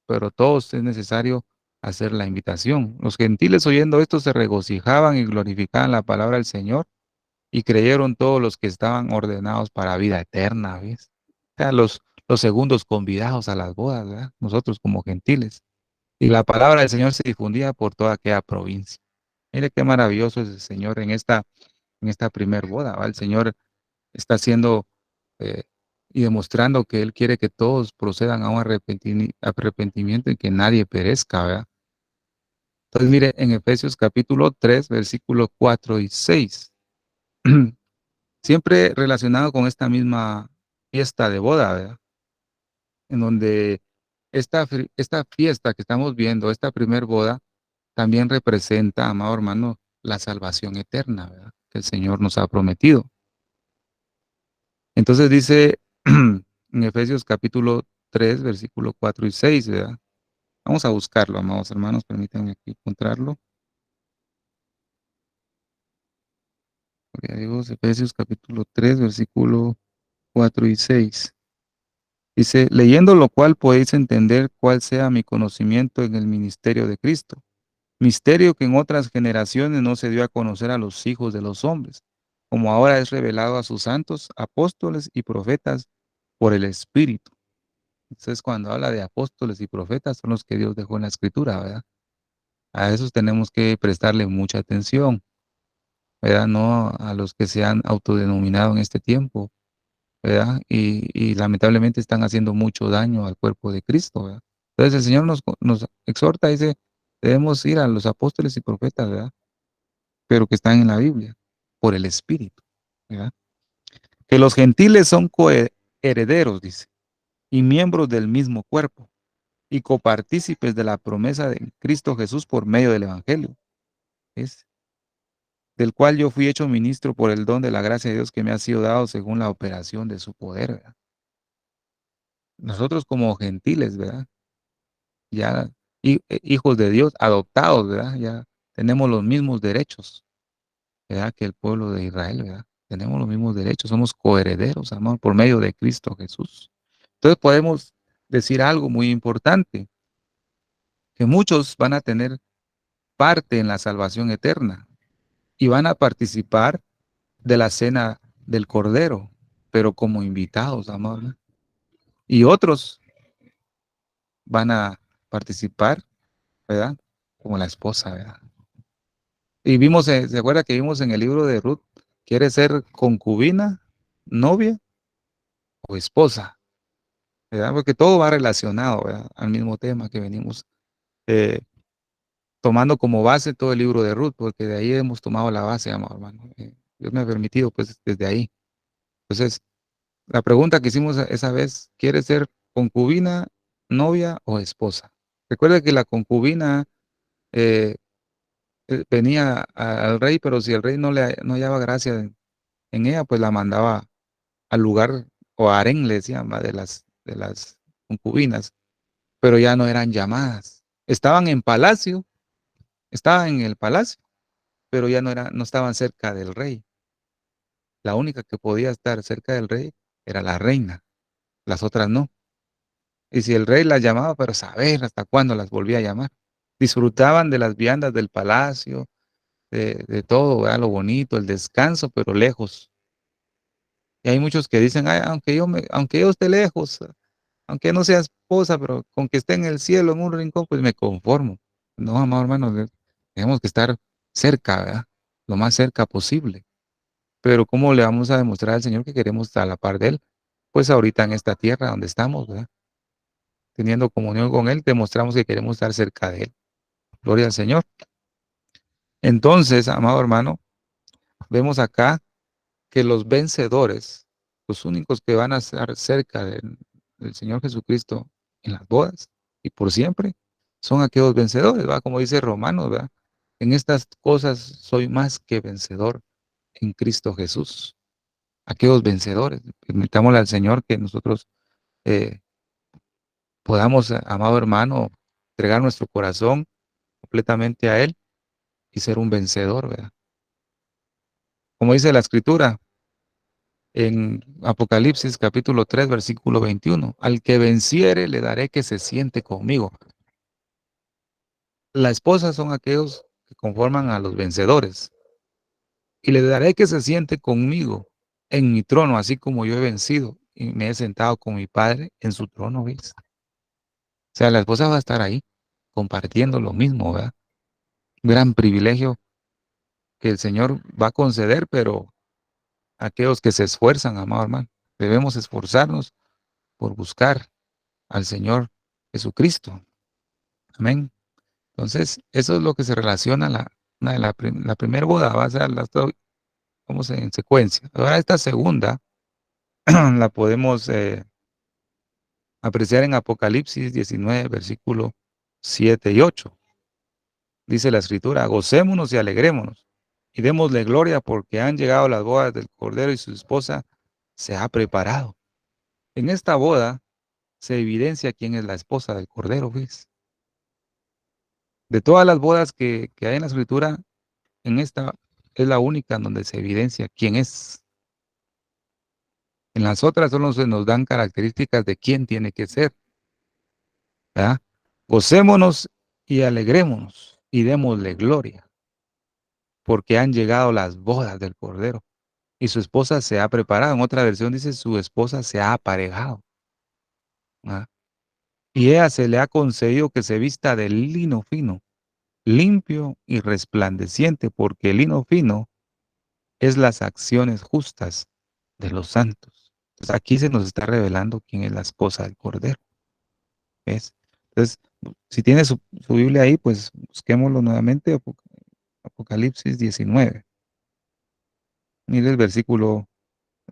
Pero todos es necesario hacer la invitación. Los gentiles oyendo esto se regocijaban y glorificaban la palabra del Señor y creyeron todos los que estaban ordenados para vida eterna, ¿ves? O sea, los segundos convidados a las bodas, ¿verdad? Nosotros como gentiles. Y la palabra del Señor se difundía por toda aquella provincia. Mire qué maravilloso es el Señor en esta primer boda, ¿va? El Señor está haciendo eh, y demostrando que Él quiere que todos procedan a un arrepentimiento y que nadie perezca, ¿verdad? Entonces, mire, en Efesios capítulo 3, versículos 4 y 6, siempre relacionado con esta misma fiesta de boda, ¿verdad? En donde esta fiesta que estamos viendo, esta primer boda, también representa, amado hermano, la salvación eterna, ¿verdad? Que el Señor nos ha prometido. Entonces dice en Efesios capítulo 3, versículo 4 y 6, ¿verdad? Vamos a buscarlo, amados hermanos, permítanme aquí encontrarlo. Gloria a Dios, Efesios capítulo 3, versículo 4 y 6. Dice, leyendo lo cual podéis entender cuál sea mi conocimiento en el ministerio de Cristo, misterio que en otras generaciones no se dio a conocer a los hijos de los hombres, como ahora es revelado a sus santos apóstoles y profetas por el Espíritu. Entonces, cuando habla de apóstoles y profetas, son los que Dios dejó en la Escritura, ¿verdad? A esos tenemos que prestarle mucha atención, ¿verdad? No a los que se han autodenominado en este tiempo, ¿verdad? Y lamentablemente están haciendo mucho daño al cuerpo de Cristo, ¿verdad? Entonces el Señor nos exhorta, dice, debemos ir a los apóstoles y profetas, ¿verdad? Pero que están en la Biblia, por el Espíritu, ¿verdad? Que los gentiles son coherederos, dice, y miembros del mismo cuerpo, y copartícipes de la promesa de Cristo Jesús por medio del Evangelio, ¿es? Del cual yo fui hecho ministro por el don de la gracia de Dios que me ha sido dado según la operación de su poder, ¿verdad? Nosotros como gentiles, ¿verdad? Ya hijos de Dios, adoptados, ¿verdad? Ya tenemos los mismos derechos, ¿verdad? Que el pueblo de Israel, ¿verdad? Tenemos los mismos derechos, somos coherederos, amor, por medio de Cristo Jesús. Entonces podemos decir algo muy importante, que muchos van a tener parte en la salvación eterna y van a participar de la cena del Cordero, pero como invitados, amor, ¿no? Y otros van a participar, ¿verdad? Como la esposa, ¿verdad? Y vimos, ¿se acuerda que vimos en el libro de Ruth? ¿Quiere ser concubina, novia o esposa? ¿Verdad? Porque todo va relacionado, ¿verdad? Al mismo tema que venimos eh, tomando como base todo el libro de Ruth, porque de ahí hemos tomado la base, amado hermano. Dios me ha permitido, pues, desde ahí. Entonces, la pregunta que hicimos esa vez, ¿quiere ser concubina, novia o esposa? Recuerda que la concubina eh, venía al rey, pero si el rey no hallaba gracia en ella, pues la mandaba al lugar o harén, le decían, ¿va? De las concubinas, pero ya no eran llamadas. Estaban en palacio, estaban en el palacio, pero ya no estaban cerca del rey. La única que podía estar cerca del rey era la reina, las otras no. Y si el rey las llamaba, pero saber hasta cuándo las volvía a llamar. Disfrutaban de las viandas del palacio, de todo, ¿verdad? Lo bonito, el descanso, pero lejos. Y hay muchos que dicen, "Ay, aunque yo esté lejos, aunque no sea esposa, pero con que esté en el cielo, en un rincón, pues me conformo". No, amado hermano, tenemos que estar cerca, ¿verdad? Lo más cerca posible. Pero ¿cómo le vamos a demostrar al Señor que queremos estar a la par de Él? Pues ahorita en esta tierra donde estamos, ¿verdad? Teniendo comunión con Él, demostramos que queremos estar cerca de Él. Gloria al Señor. Entonces, amado hermano, vemos acá que los vencedores, los únicos que van a estar cerca del Señor Jesucristo en las bodas y por siempre, son aquellos vencedores, ¿va? Como dice Romanos, ¿verdad? En estas cosas soy más que vencedor en Cristo Jesús. Aquellos vencedores, permitámosle al Señor que nosotros eh, podamos, amado hermano, entregar nuestro corazón completamente a Él y ser un vencedor, ¿verdad? Como dice la Escritura, en Apocalipsis capítulo 3, versículo 21. Al que venciere le daré que se siente conmigo. La esposa son aquellos que conforman a los vencedores. Y le daré que se siente conmigo en mi trono, así como yo he vencido y me he sentado con mi Padre en su trono, ¿ves? O sea, la esposa va a estar ahí compartiendo lo mismo, ¿verdad? Un gran privilegio que el Señor va a conceder, pero aquellos que se esfuerzan, amado hermano, debemos esforzarnos por buscar al Señor Jesucristo. Amén. Entonces, eso es lo que se relaciona a la primera boda, va a ser vamos en secuencia. Ahora esta segunda la podemos apreciar en Apocalipsis 19, versículo 7 y 8. Dice la Escritura, gocémonos y alegrémonos y démosle gloria porque han llegado las bodas del Cordero y su esposa se ha preparado. En esta boda se evidencia quién es la esposa del Cordero, ¿ves? De todas las bodas que hay en la Escritura, en esta es la única en donde se evidencia quién es. En las otras solo se nos dan características de quién tiene que ser, ¿verdad? Gocémonos y alegrémonos y démosle gloria, porque han llegado las bodas del Cordero y su esposa se ha preparado. En otra versión dice su esposa se ha aparejado, ¿verdad? Y ella se le ha concedido que se vista de lino fino, limpio y resplandeciente, porque el lino fino es las acciones justas de los santos. Entonces, aquí se nos está revelando quién es la esposa del Cordero. ¿Ves? Entonces, si tiene su Biblia ahí, pues busquémoslo nuevamente, Apocalipsis 19. Mire el versículo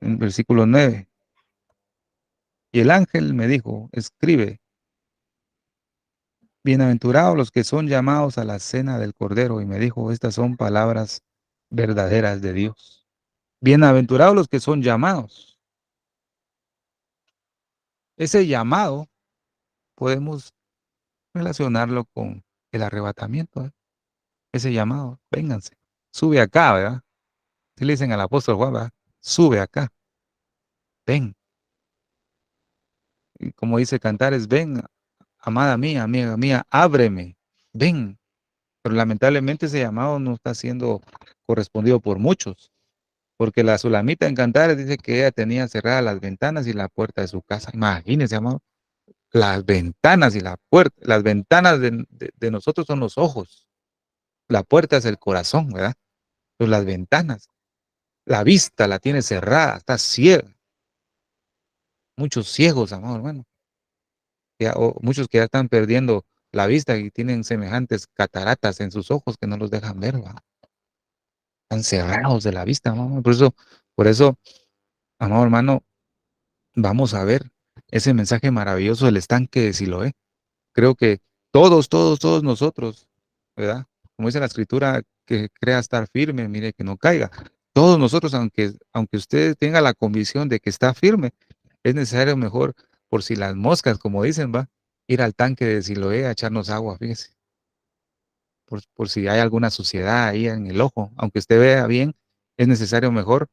9. Y el ángel me dijo, escribe, bienaventurados los que son llamados a la cena del Cordero. Y me dijo, estas son palabras verdaderas de Dios. Bienaventurados los que son llamados. Ese llamado podemos relacionarlo con el arrebatamiento, ¿eh? Ese llamado, vénganse, sube acá, ¿verdad? Si le dicen al apóstol Juan, ¿verdad? Sube acá, ven. Y como dice Cantares, ven, amada mía, amiga mía, ábreme, ven. Pero lamentablemente ese llamado no está siendo correspondido por muchos, porque la Sulamita en Cantares dice que ella tenía cerradas las ventanas y la puerta de su casa. Imagínense, amado, las ventanas y la puerta, las ventanas de nosotros son los ojos, la puerta es el corazón, ¿verdad? Pues las ventanas, la vista la tiene cerrada, está ciega. Muchos ciegos, amado hermano, o muchos que ya están perdiendo la vista y tienen semejantes cataratas en sus ojos que no los dejan ver, ¿verdad? Están cerrados de la vista, amado. Por eso, amado hermano, vamos a ver ese mensaje maravilloso del estanque de Siloé. Creo que todos nosotros, ¿verdad? Como dice la escritura, que crea estar firme, mire que no caiga. Todos nosotros, aunque usted tenga la convicción de que está firme, es necesario mejor, por si las moscas, como dicen, va, ir al tanque de Siloé a echarnos agua, fíjese, por si hay alguna suciedad ahí en el ojo. Aunque usted vea bien, es necesario mejor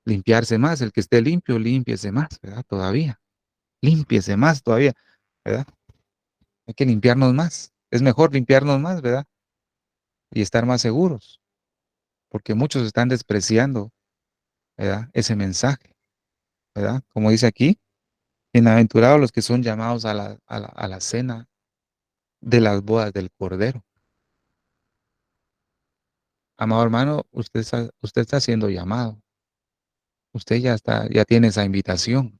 limpiarse más. El que esté limpio, límpiese más, ¿verdad? Todavía, límpiese más todavía, ¿verdad? Hay que limpiarnos más. Es mejor limpiarnos más, ¿verdad? Y estar más seguros, porque muchos están despreciando, ¿verdad? Ese mensaje, ¿verdad? Como dice aquí, bienaventurados los que son llamados a la cena de las bodas del Cordero. Amado hermano, usted está siendo llamado. Usted ya tiene esa invitación.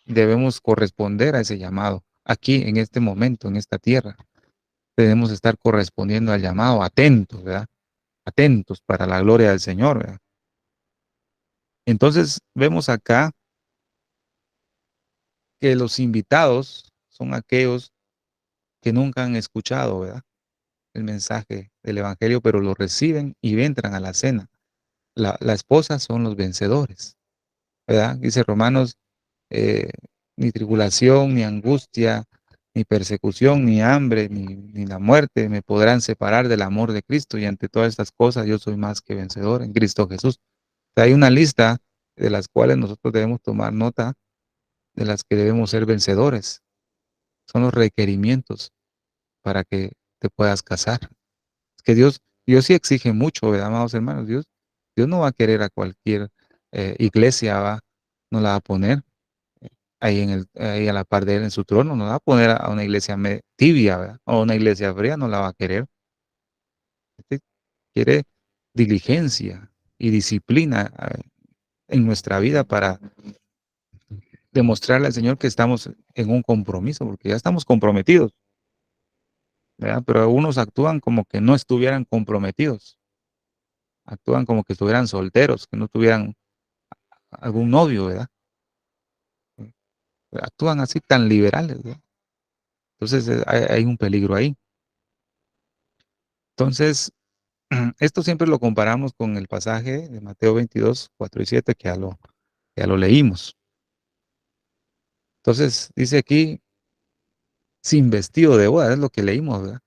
Debemos corresponder a ese llamado. Aquí, en este momento, en esta tierra, debemos estar correspondiendo al llamado, atentos, ¿verdad? Atentos para la gloria del Señor, ¿verdad? Entonces, vemos acá que los invitados son aquellos que nunca han escuchado, ¿verdad? El mensaje del Evangelio, pero lo reciben y entran a la cena. La esposa son los vencedores, ¿verdad? Dice Romanos, eh, ni tribulación, ni angustia, ni persecución, ni hambre, ni la muerte me podrán separar del amor de Cristo. Y ante todas estas cosas yo soy más que vencedor en Cristo Jesús. O sea, hay una lista de las cuales nosotros debemos tomar nota, de las que debemos ser vencedores. Son los requerimientos para que te puedas casar. Es que Dios sí exige mucho, ¿verdad, amados hermanos? Dios no va a querer a cualquier iglesia, no la va a poner ahí a la par de él en su trono, no la va a poner a una iglesia tibia, ¿verdad? O una iglesia fría, no la va a querer. Este quiere diligencia y disciplina en nuestra vida para demostrarle al Señor que estamos en un compromiso, porque ya estamos comprometidos, ¿verdad? Pero algunos actúan como que no estuvieran comprometidos, actúan como que estuvieran solteros, que no tuvieran algún novio, ¿verdad? Actúan así tan liberales, ¿verdad? Entonces hay un peligro ahí. Entonces, esto siempre lo comparamos con el pasaje de Mateo 22, 4 y 7, que Ya lo leímos. Entonces, dice aquí, sin vestido de boda, es lo que leímos, ¿verdad?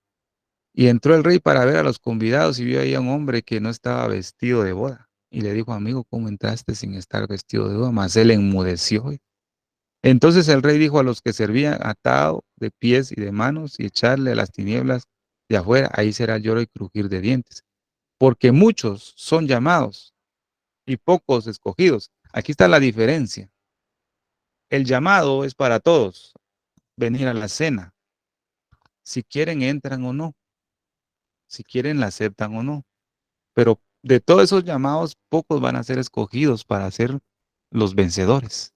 Y entró el rey para ver a los convidados y vio ahí a un hombre que no estaba vestido de boda. Y le dijo, amigo, ¿cómo entraste sin estar vestido de boda? Mas él enmudeció. Entonces el rey dijo a los que servían, atado de pies y de manos y echarle a las tinieblas de afuera, ahí será lloro y crujir de dientes. Porque muchos son llamados y pocos escogidos. Aquí está la diferencia. El llamado es para todos, venir a la cena. Si quieren, entran o no. Si quieren, la aceptan o no. Pero de todos esos llamados, pocos van a ser escogidos para ser los vencedores,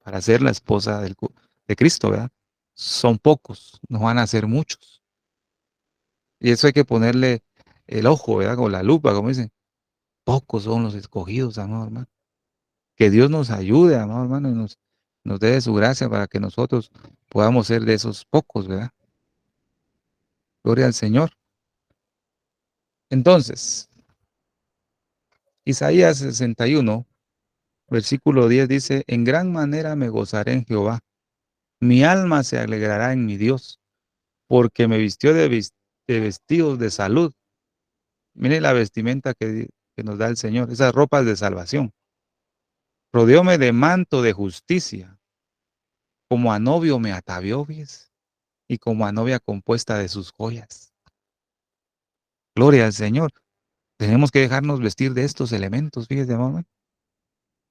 para ser la esposa de Cristo, ¿verdad? Son pocos, no van a ser muchos. Y eso hay que ponerle el ojo, ¿verdad? Con la lupa, como dicen. Pocos son los escogidos, amado hermano. Que Dios nos ayude, amado hermano, y nos dé de su gracia para que nosotros podamos ser de esos pocos, ¿verdad? Gloria al Señor. Entonces, Isaías 61, versículo 10 dice, en gran manera me gozaré en Jehová. Mi alma se alegrará en mi Dios, porque me vistió de vestidos de salud. Mire la vestimenta que nos da el Señor, esas ropas de salvación. Rodeóme de manto de justicia, como a novio me atavió, ¿ves? Y como a novia compuesta de sus joyas. Gloria al Señor. Tenemos que dejarnos vestir de estos elementos, fíjese, mamá.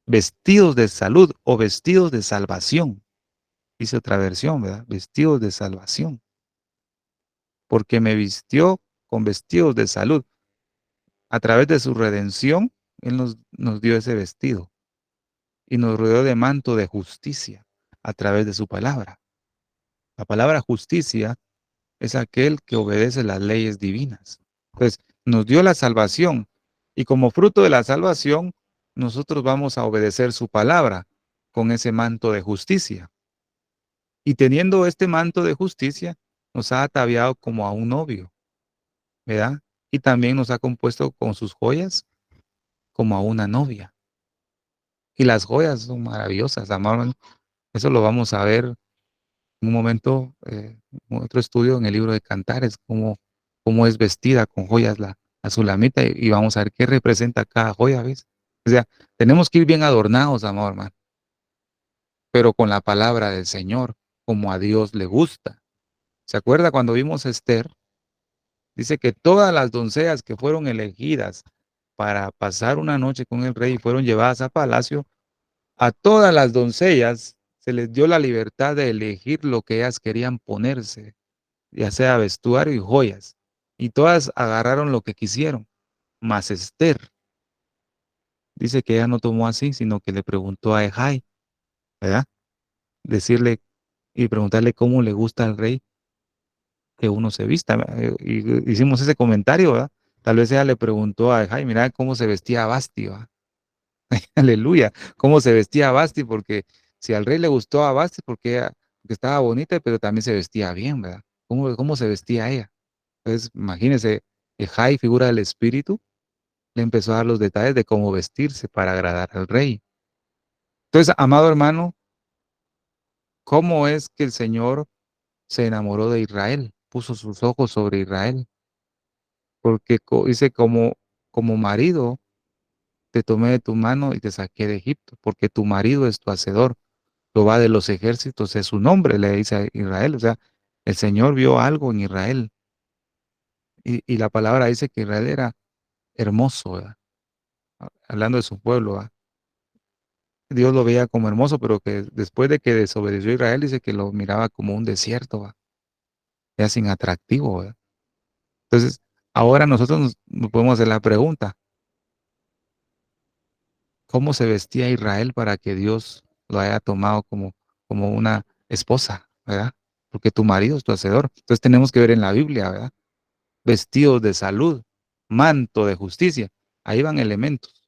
Vestidos de salud o vestidos de salvación. Dice otra versión, ¿verdad? Vestidos de salvación. Porque me vistió con vestidos de salud. A través de su redención, Él nos dio ese vestido. Y nos rodeó de manto de justicia a través de su palabra. La palabra justicia es aquel que obedece las leyes divinas. Entonces, nos dio la salvación y como fruto de la salvación, nosotros vamos a obedecer su palabra con ese manto de justicia. Y teniendo este manto de justicia, nos ha ataviado como a un novio, ¿verdad? Y también nos ha compuesto con sus joyas como a una novia. Y las joyas son maravillosas, amado. Eso lo vamos a ver en un momento, otro estudio en el libro de Cantares, cómo es vestida con joyas la Sulamita, y vamos a ver qué representa cada joya, ¿ves? O sea, tenemos que ir bien adornados, amor, hermano, pero con la palabra del Señor, como a Dios le gusta. ¿Se acuerda cuando vimos a Esther? Dice que todas las doncellas que fueron elegidas para pasar una noche con el rey y fueron llevadas a palacio, a todas las doncellas se les dio la libertad de elegir lo que ellas querían ponerse, ya sea vestuario y joyas. Y todas agarraron lo que quisieron. Mas Esther dice que ella no tomó así, sino que le preguntó a Ejai, ¿verdad? Decirle y preguntarle cómo le gusta al rey que uno se vista. Y hicimos ese comentario, ¿verdad? Tal vez ella le preguntó a Ejai, mira cómo se vestía Basti, ¿verdad? Aleluya, cómo se vestía Basti, porque si al rey le gustó a Basti, porque estaba bonita, pero también se vestía bien, ¿verdad? ¿Cómo se vestía ella? Entonces, imagínense, Ejai, figura del espíritu, le empezó a dar los detalles de cómo vestirse para agradar al rey. Entonces, amado hermano, ¿cómo es que el Señor se enamoró de Israel? Puso sus ojos sobre Israel, porque dice, como marido, te tomé de tu mano y te saqué de Egipto, porque tu marido es tu hacedor. Jehová de los ejércitos es su nombre, le dice a Israel. O sea, el Señor vio algo en Israel. Y la palabra dice que Israel era hermoso, ¿verdad? Hablando de su pueblo, ¿verdad? Dios lo veía como hermoso, pero que después de que desobedeció a Israel, dice que lo miraba como un desierto, ¿va? Ya sin atractivo, ¿verdad? Entonces, ahora nosotros nos podemos hacer la pregunta, ¿cómo se vestía Israel para que Dios lo haya tomado como una esposa, ¿verdad? Porque tu marido es tu hacedor. Entonces tenemos que ver en la Biblia, ¿verdad? Vestidos de salud, manto de justicia. Ahí van elementos,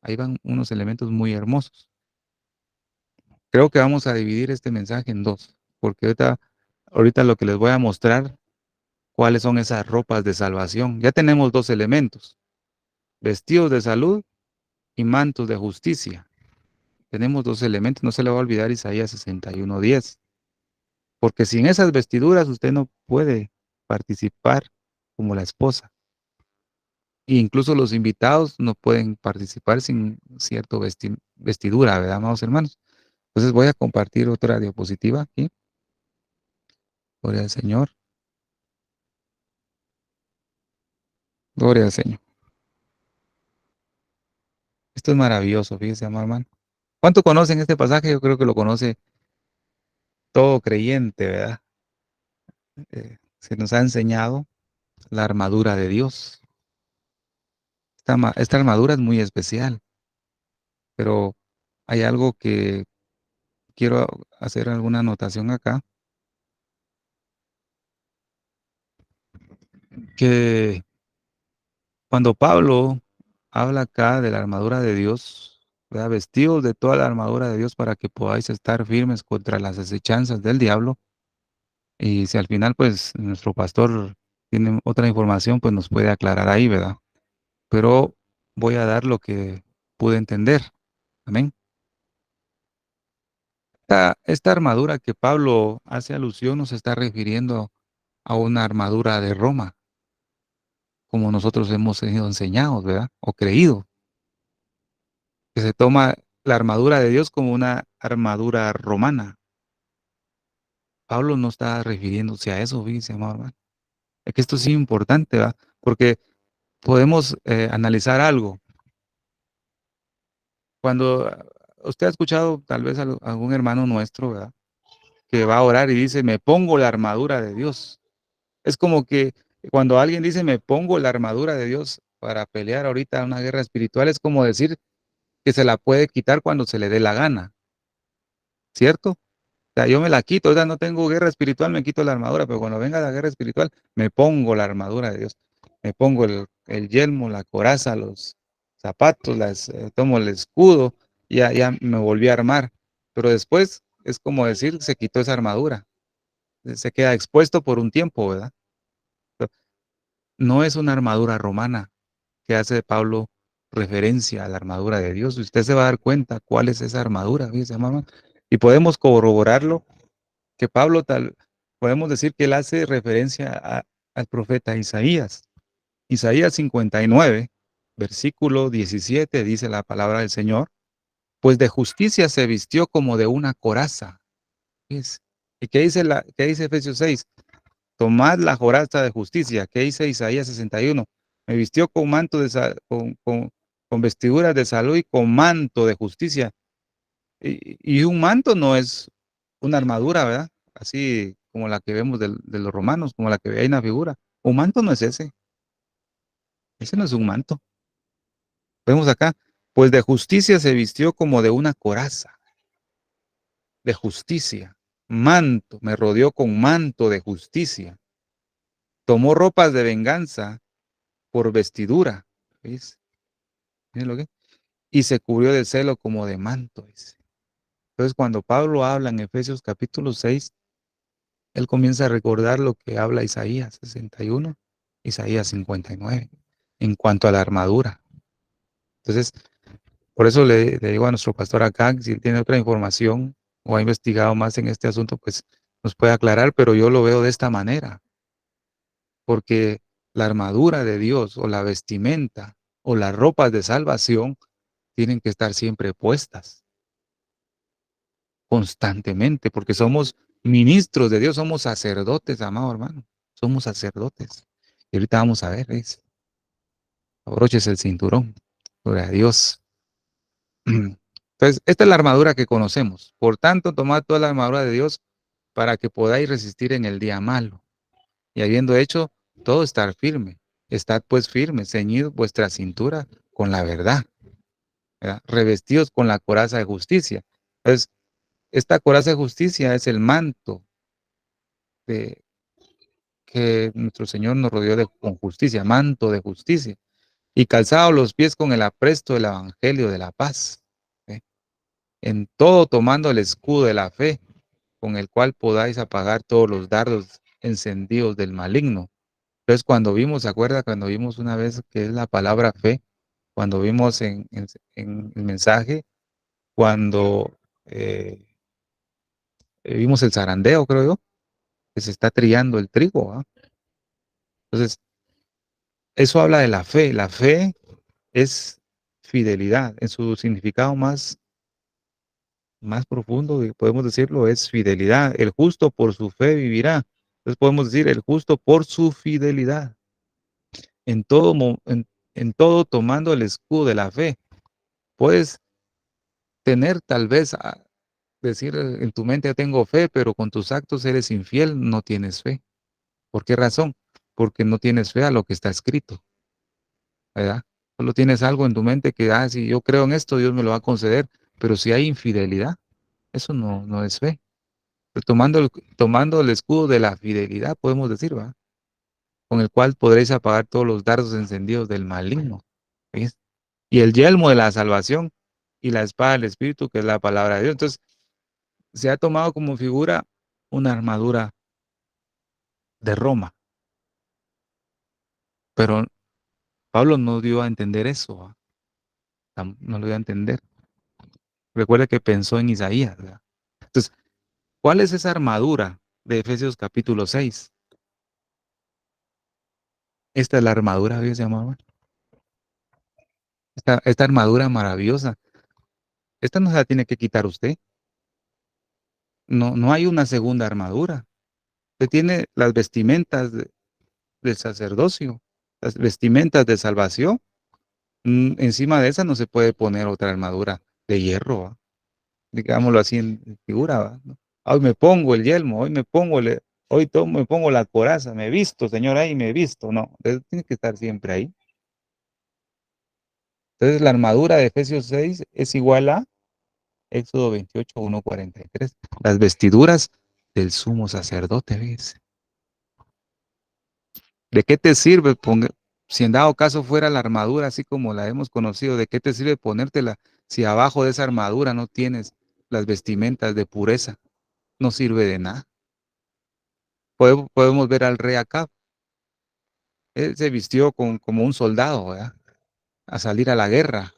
ahí van unos elementos muy hermosos. Creo que vamos a dividir este mensaje en dos, porque ahorita lo que les voy a mostrar, cuáles son esas ropas de salvación. Ya tenemos dos elementos, vestidos de salud y mantos de justicia. Tenemos dos elementos, no se le va a olvidar Isaías 61:10, porque sin esas vestiduras usted no puede participar como la esposa. E incluso los invitados no pueden participar sin cierta vestidura, ¿verdad, amados hermanos? Entonces voy a compartir otra diapositiva aquí. Gloria al Señor. Gloria al Señor. Esto es maravilloso, fíjese, amado hermano. ¿Cuánto conocen este pasaje? Yo creo que lo conoce todo creyente, ¿verdad? Se nos ha enseñado la armadura de Dios. Esta armadura es muy especial, pero hay algo que quiero hacer alguna anotación acá, que cuando Pablo habla acá de la armadura de Dios, ¿verdad? Vestidos de toda la armadura de Dios para que podáis estar firmes contra las acechanzas del diablo. Y si al final, pues, nuestro pastor tiene otra información, pues nos puede aclarar ahí, ¿verdad? Pero voy a dar lo que pude entender. Amén. Esta armadura que Pablo hace alusión nos está refiriendo a una armadura de Roma, como nosotros hemos sido enseñados, ¿verdad? O creído, que se toma la armadura de Dios como una armadura romana. Pablo no está refiriéndose a eso, fíjense, amado hermano. Es que esto es importante, ¿verdad? Porque podemos analizar algo. Cuando usted ha escuchado tal vez a algún hermano nuestro, ¿verdad? Que va a orar y dice, me pongo la armadura de Dios. Es como que cuando alguien dice, me pongo la armadura de Dios para pelear ahorita una guerra espiritual, es como decir que se la puede quitar cuando se le dé la gana, ¿cierto? O sea, yo me la quito, ahorita no tengo guerra espiritual, me quito la armadura, pero cuando venga la guerra espiritual, me pongo la armadura de Dios. Me pongo el yelmo, la coraza, los zapatos, tomo el escudo, ya me volví a armar. Pero después es como decir, se quitó esa armadura, se queda expuesto por un tiempo, ¿verdad? Pero no es una armadura romana que hace Pablo referencia a la armadura de Dios. Usted se va a dar cuenta cuál es esa armadura, fíjese, mamá. Y podemos corroborarlo que podemos decir que él hace referencia al profeta Isaías. Isaías 59, versículo 17, dice la palabra del Señor, pues de justicia se vistió como de una coraza. ¿Ves? ¿Y qué dice Efesios 6? Tomad la coraza de justicia. ¿Qué dice Isaías 61? Me vistió con manto con vestiduras de salud y con manto de justicia. Y un manto no es una armadura, ¿verdad? Así como la que vemos de los romanos, como la que ve ahí en la figura. Un manto no es ese. Ese no es un manto. Vemos acá, pues de justicia se vistió como de una coraza, de justicia. Manto, me rodeó con manto de justicia. Tomó ropas de venganza por vestidura. ¿Ves? Miren lo que. Y se cubrió de celo como de manto. Dice. Entonces, cuando Pablo habla en Efesios capítulo 6, él comienza a recordar lo que habla Isaías 61, Isaías 59, en cuanto a la armadura. Entonces, por eso le digo a nuestro pastor acá, si él tiene otra información o ha investigado más en este asunto, pues nos puede aclarar, pero yo lo veo de esta manera, porque la armadura de Dios o la vestimenta o las ropas de salvación tienen que estar siempre puestas, constantemente, porque somos ministros de Dios, somos sacerdotes, amado hermano, somos sacerdotes. Y ahorita vamos a ver, abroches el cinturón, gloria a Dios. Entonces, esta es la armadura que conocemos. Por tanto, tomad toda la armadura de Dios para que podáis resistir en el día malo. Y habiendo hecho todo, estar firme. Estad pues firmes, ceñid vuestra cintura con la verdad, ¿verdad? Revestidos con la coraza de justicia. Entonces, esta coraza de justicia es el manto de, que nuestro Señor nos rodeó con justicia, manto de justicia. Y calzados los pies con el apresto del evangelio de la paz. ¿Eh? En todo tomando el escudo de la fe, con el cual podáis apagar todos los dardos encendidos del maligno. Entonces, cuando vimos, ¿se acuerda? Cuando vimos una vez que es la palabra fe, cuando vimos en el mensaje, cuando vimos el zarandeo, creo yo, que se está trillando el trigo, ¿ah? Entonces, eso habla de la fe. La fe es fidelidad. En su significado más profundo, podemos decirlo, es fidelidad. El justo por su fe vivirá. Entonces podemos decir, el justo por su fidelidad. En todo, en todo tomando el escudo de la fe. Puedes tener tal vez, decir en tu mente, tengo fe, pero con tus actos eres infiel, no tienes fe. ¿Por qué razón? Porque no tienes fe a lo que está escrito, ¿verdad? Solo tienes algo en tu mente que, si yo creo en esto, Dios me lo va a conceder, pero si hay infidelidad, eso no es fe. Pero tomando el escudo de la fidelidad, podemos decir, ¿va? Con el cual podréis apagar todos los dardos encendidos del maligno. ¿Ves? Y el yelmo de la salvación y la espada del Espíritu, que es la palabra de Dios. Entonces, se ha tomado como figura una armadura de Roma, pero Pablo no dio a entender eso, ¿va? No lo dio a entender. Recuerda que pensó en Isaías, ¿verdad? Entonces, ¿cuál es esa armadura de Efesios capítulo 6? Esta es la armadura, ¿qué se llamaba? Esta armadura maravillosa. Esta no se la tiene que quitar usted. No hay una segunda armadura. Usted tiene las vestimentas del sacerdocio, las vestimentas de salvación. Encima de esa no se puede poner otra armadura de hierro, ¿va? Digámoslo así en figura, ¿va? ¿No? Hoy me pongo el yelmo, me pongo la coraza, me visto, Señor, ahí me visto. No, tiene que estar siempre ahí. Entonces la armadura de Efesios 6 es igual a Éxodo 28, 1:43. Las vestiduras del sumo sacerdote, ¿ves? ¿De qué te sirve si en dado caso fuera la armadura así como la hemos conocido, de qué te sirve ponértela si abajo de esa armadura no tienes las vestimentas de pureza? No sirve de nada. Podemos ver al rey Acab. Él se vistió como un soldado, ¿verdad? A salir a la guerra,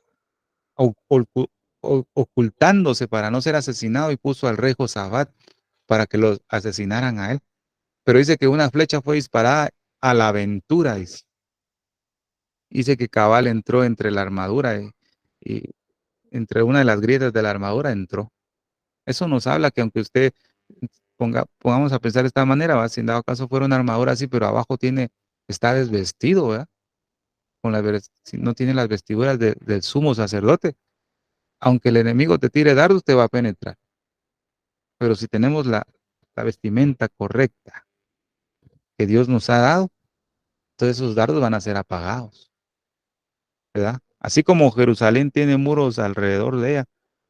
ocultándose para no ser asesinado, y puso al rey Josafat para que lo asesinaran a él. Pero dice que una flecha fue disparada a la aventura, dice que cabal entró entre la armadura y entre una de las grietas de la armadura entró. Eso nos habla que aunque usted pongamos a pensar de esta manera, ¿va? Si en dado caso fuera una armadura así, pero abajo está desvestido, ¿verdad? Si no tiene las vestiduras del sumo sacerdote, aunque el enemigo te tire dardos, te va a penetrar. Pero si tenemos la vestimenta correcta que Dios nos ha dado, todos esos dardos van a ser apagados, ¿verdad? Así como Jerusalén tiene muros alrededor de ella,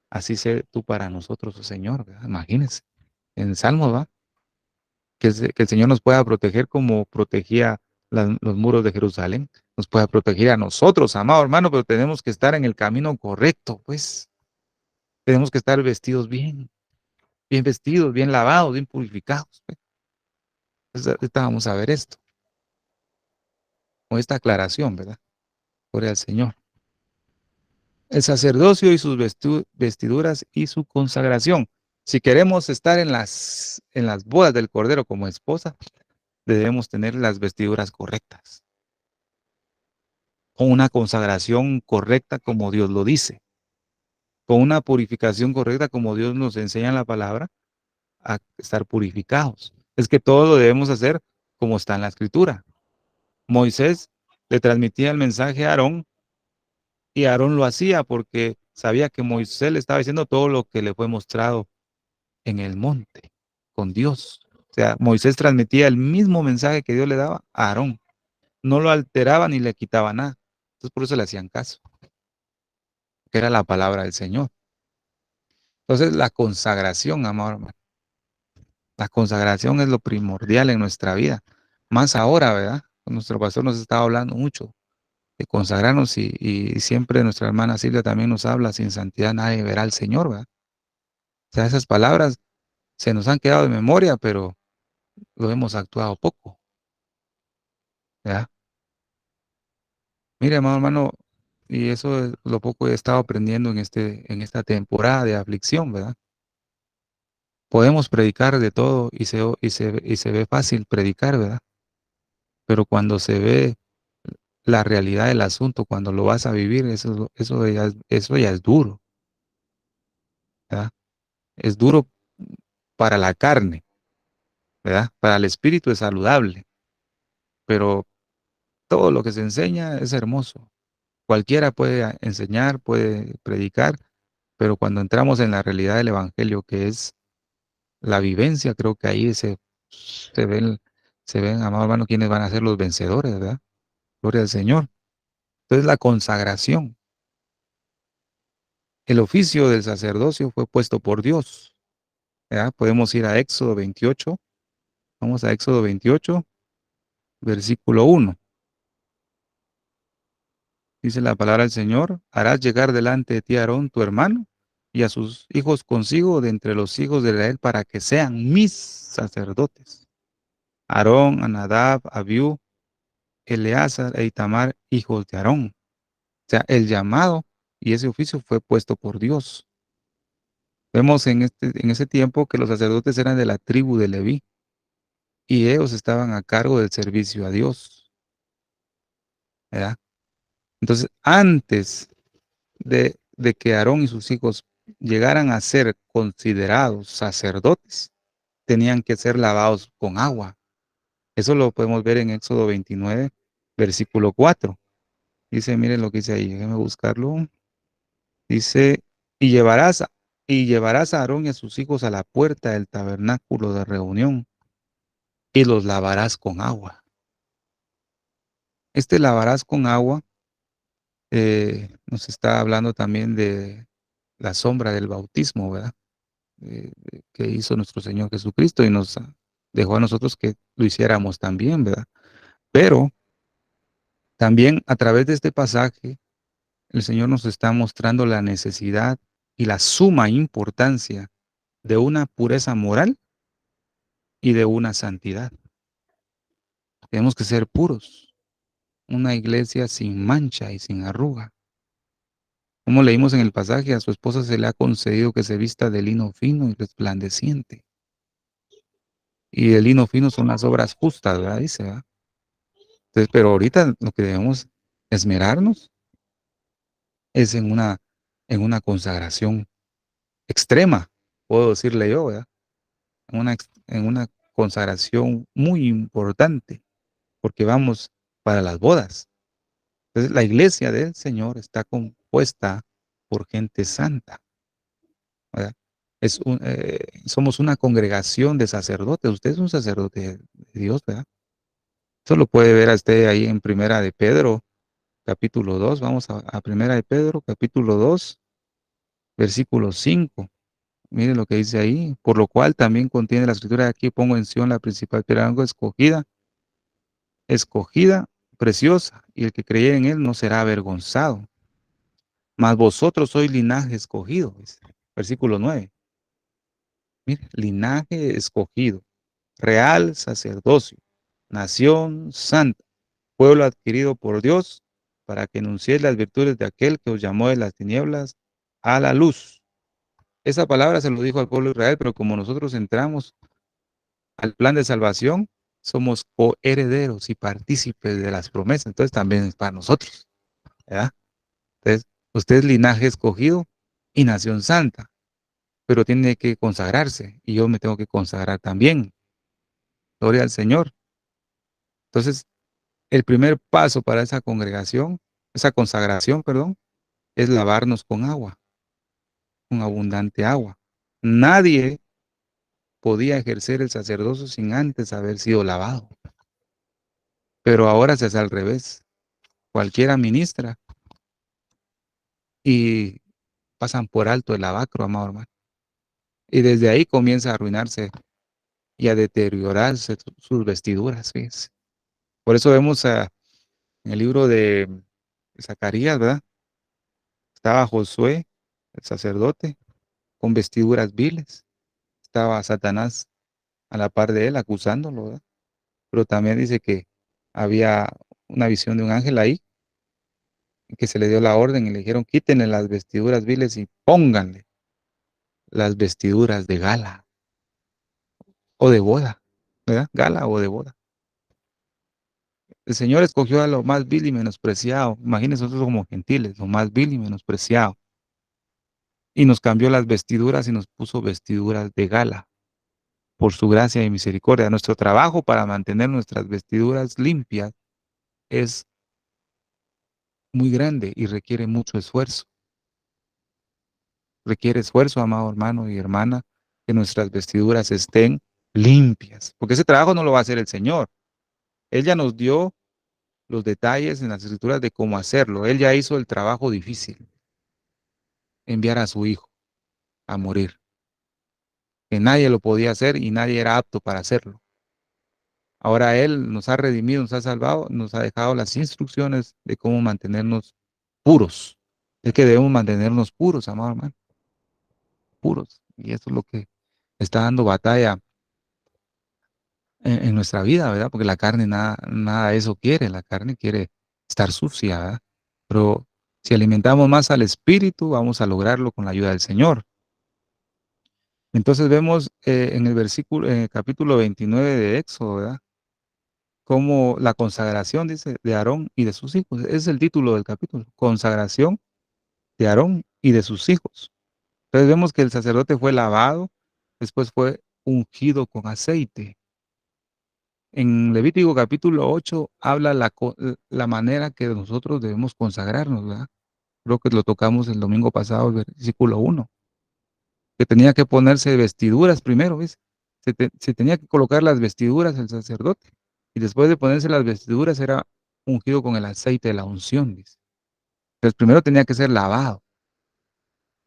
así sé tú para nosotros, oh Señor, ¿verdad? Imagínense, en el Salmo, ¿va? Que el Señor nos pueda proteger como protegía los muros de Jerusalén, nos pueda proteger a nosotros, amado hermano, pero tenemos que estar en el camino correcto, pues. Tenemos que estar vestidos bien vestidos, bien lavados, bien purificados, pues. Entonces, ahorita vamos a ver esto, con esta aclaración, ¿verdad? Gloria al Señor. El sacerdocio y sus vestiduras y su consagración. Si queremos estar en las bodas del Cordero como esposa, debemos tener las vestiduras correctas, con una consagración correcta como Dios lo dice, con una purificación correcta como Dios nos enseña en la palabra a estar purificados. Es que todo lo debemos hacer como está en la Escritura. Moisés le transmitía el mensaje a Aarón, y Aarón lo hacía porque sabía que Moisés le estaba diciendo todo lo que le fue mostrado en el monte con Dios. O sea, Moisés transmitía el mismo mensaje que Dios le daba a Aarón. No lo alteraba ni le quitaba nada. Entonces por eso le hacían caso, que era la palabra del Señor. Entonces la consagración, amado hermano, la consagración es lo primordial en nuestra vida. Más ahora, ¿verdad? Nuestro pastor nos estaba hablando mucho de consagrarnos, y siempre nuestra hermana Silvia también nos habla: sin santidad nadie verá al Señor, ¿verdad? O sea, esas palabras se nos han quedado de memoria, pero lo hemos actuado poco, ¿verdad? Mire, amado hermano, Y eso es lo poco he estado aprendiendo en esta temporada de aflicción, ¿verdad? Podemos predicar de todo y se ve fácil predicar, ¿verdad? Pero cuando se ve la realidad del asunto, cuando lo vas a vivir, eso ya es duro, ¿verdad? Es duro para la carne, ¿verdad? Para el espíritu es saludable, pero todo lo que se enseña es hermoso. Cualquiera puede enseñar, puede predicar, pero cuando entramos en la realidad del evangelio, que es la vivencia, creo que ahí se ven, se ven, amados hermanos, quiénes van a ser los vencedores, ¿verdad? Gloria al Señor. Entonces la consagración, el oficio del sacerdocio fue puesto por Dios, ¿verdad? Podemos ir a Éxodo 28, vamos a Éxodo 28, versículo 1. Dice la palabra del Señor, harás llegar delante de ti a Aarón, tu hermano, y a sus hijos consigo de entre los hijos de Israel para que sean mis sacerdotes. Aarón, Anadab, Abiú, Eleazar e Itamar, hijos de Aarón. O sea, el llamado y ese oficio fue puesto por Dios. Vemos en ese tiempo que los sacerdotes eran de la tribu de Leví y ellos estaban a cargo del servicio a Dios, ¿verdad? Entonces, antes de que Aarón y sus hijos llegaran a ser considerados sacerdotes, tenían que ser lavados con agua. Eso lo podemos ver en Éxodo 29, versículo 4. Dice, miren lo que dice ahí, déjenme buscarlo. Dice, y llevarás, y llevarás a Aarón y a sus hijos a la puerta del tabernáculo de reunión y los lavarás con agua. Este lavarás con agua nos está hablando también de la sombra del bautismo, ¿verdad? Que hizo nuestro Señor Jesucristo y nos dejó a nosotros que lo hiciéramos también, ¿verdad? Pero también a través de este pasaje, el Señor nos está mostrando la necesidad y la suma importancia de una pureza moral y de una santidad. Tenemos que ser puros, una iglesia sin mancha y sin arruga. Como leímos en el pasaje, a su esposa se le ha concedido que se vista de lino fino y resplandeciente. Y el lino fino son las obras justas, ¿verdad? Dice, ¿verdad? Entonces, pero ahorita lo que debemos esmerarnos es en una consagración extrema, puedo decirle yo, ¿verdad? En una consagración muy importante, porque vamos para las bodas. Entonces, la iglesia del Señor está compuesta por gente santa, ¿verdad? Somos una congregación de sacerdotes. Usted es un sacerdote de Dios, ¿verdad? Eso lo puede ver a usted ahí en Primera de Pedro, capítulo 2. Vamos a Primera de Pedro, capítulo 2, versículo 5. Mire lo que dice ahí. Por lo cual también contiene la escritura, aquí pongo en Sion la principal piedra escogida, escogida, preciosa, y el que creyere en él no será avergonzado. Mas vosotros sois linaje escogido. Dice. Versículo 9. Mire, linaje escogido, real sacerdocio, nación santa, pueblo adquirido por Dios, para que enunciéis las virtudes de aquel que os llamó de las tinieblas a la luz. Esa palabra se lo dijo al pueblo de Israel, pero como nosotros entramos al plan de salvación, somos coherederos y partícipes de las promesas. Entonces también es para nosotros, ¿verdad? Entonces, usted es linaje escogido y nación santa, pero tiene que consagrarse y yo me tengo que consagrar también. Gloria al Señor. Entonces, el primer paso para esa consagración, perdón, es lavarnos con agua, con abundante agua. Nadie podía ejercer el sacerdocio sin antes haber sido lavado. Pero ahora se hace al revés. Cualquiera ministra y pasan por alto el lavacro, amado hermano. Y desde ahí comienza a arruinarse y a deteriorarse sus vestiduras, fíjense. Por eso vemos en el libro de Zacarías, ¿verdad? Estaba Josué, el sacerdote, con vestiduras viles. Estaba Satanás a la par de él acusándolo, ¿verdad? Pero también dice que había una visión de un ángel ahí que se le dio la orden y le dijeron, quítenle las vestiduras viles y pónganle las vestiduras de gala o de boda, ¿verdad? Gala o de boda. El Señor escogió a lo más vil y menospreciado. Imagínense nosotros como gentiles, lo más vil y menospreciado. Y nos cambió las vestiduras y nos puso vestiduras de gala por su gracia y misericordia. Nuestro trabajo para mantener nuestras vestiduras limpias es muy grande y requiere mucho esfuerzo. Requiere esfuerzo, amado hermano y hermana, que nuestras vestiduras estén limpias, porque ese trabajo no lo va a hacer el Señor. Él ya nos dio los detalles en las escrituras de cómo hacerlo. Él ya hizo el trabajo difícil, enviar a su hijo a morir, que nadie lo podía hacer y nadie era apto para hacerlo. Ahora Él nos ha redimido, nos ha salvado, nos ha dejado las instrucciones de cómo mantenernos puros. Es que debemos mantenernos puros, amado hermano, puros. Y eso es lo que está dando batalla en nuestra vida, ¿verdad? Porque la carne nada de eso quiere, la carne quiere estar sucia, ¿verdad? Pero si alimentamos más al espíritu, vamos a lograrlo con la ayuda del Señor. Entonces vemos en el versículo, en el capítulo 29 de Éxodo, ¿verdad? Como la consagración, dice, de Aarón y de sus hijos. Ese es el título del capítulo, consagración de Aarón y de sus hijos. Entonces vemos que el sacerdote fue lavado, después fue ungido con aceite. En Levítico capítulo 8 habla la manera que nosotros debemos consagrarnos, ¿verdad? Creo que lo tocamos el domingo pasado, el versículo 1, que tenía que ponerse vestiduras primero, ¿ves? Se tenía que colocar las vestiduras el sacerdote, y después de ponerse las vestiduras era ungido con el aceite de la unción, dice. Entonces primero tenía que ser lavado,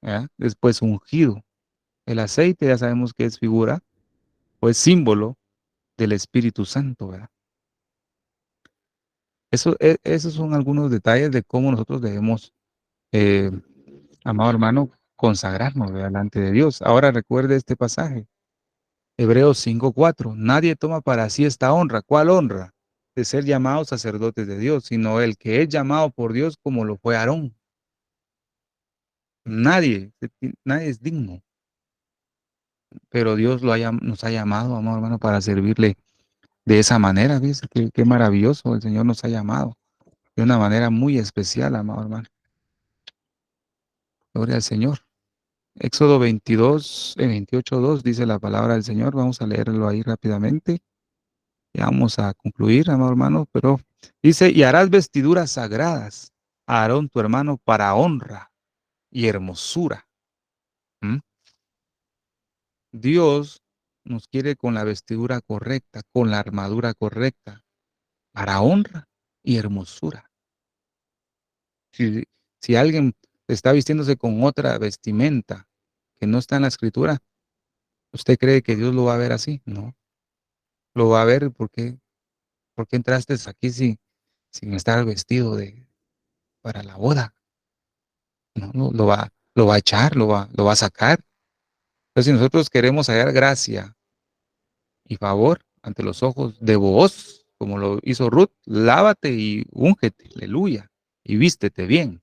¿verdad? Después ungido. El aceite ya sabemos que es figura o es símbolo del Espíritu Santo, ¿verdad? Esos son algunos detalles de cómo nosotros debemos, eh, amado hermano, consagrarnos delante de Dios. Ahora recuerde este pasaje, Hebreos 5:4. Nadie toma para sí esta honra. ¿Cuál honra? De ser llamados sacerdotes de Dios, sino el que es llamado por Dios como lo fue Aarón. Nadie es digno, pero Dios nos ha llamado, amado hermano, para servirle de esa manera. Dice qué maravilloso, el Señor nos ha llamado de una manera muy especial, amado hermano. Gloria al Señor. Éxodo 22, 28:2 dice la palabra del Señor. Vamos a leerlo ahí rápidamente. Ya vamos a concluir, amado hermano, pero dice, y harás vestiduras sagradas a Aarón tu hermano para honra y hermosura. ¿Mm? Dios nos quiere con la vestidura correcta, con la armadura correcta, para honra y hermosura. Si, si alguien está vistiéndose con otra vestimenta que no está en la escritura, ¿usted cree que Dios lo va a ver así? No, lo va a ver porque ¿por qué entraste aquí sin estar vestido para la boda? No, lo va a echar, lo va a sacar. Entonces, si nosotros queremos hallar gracia y favor ante los ojos de vos, como lo hizo Ruth, lávate y úngete, aleluya, y vístete bien.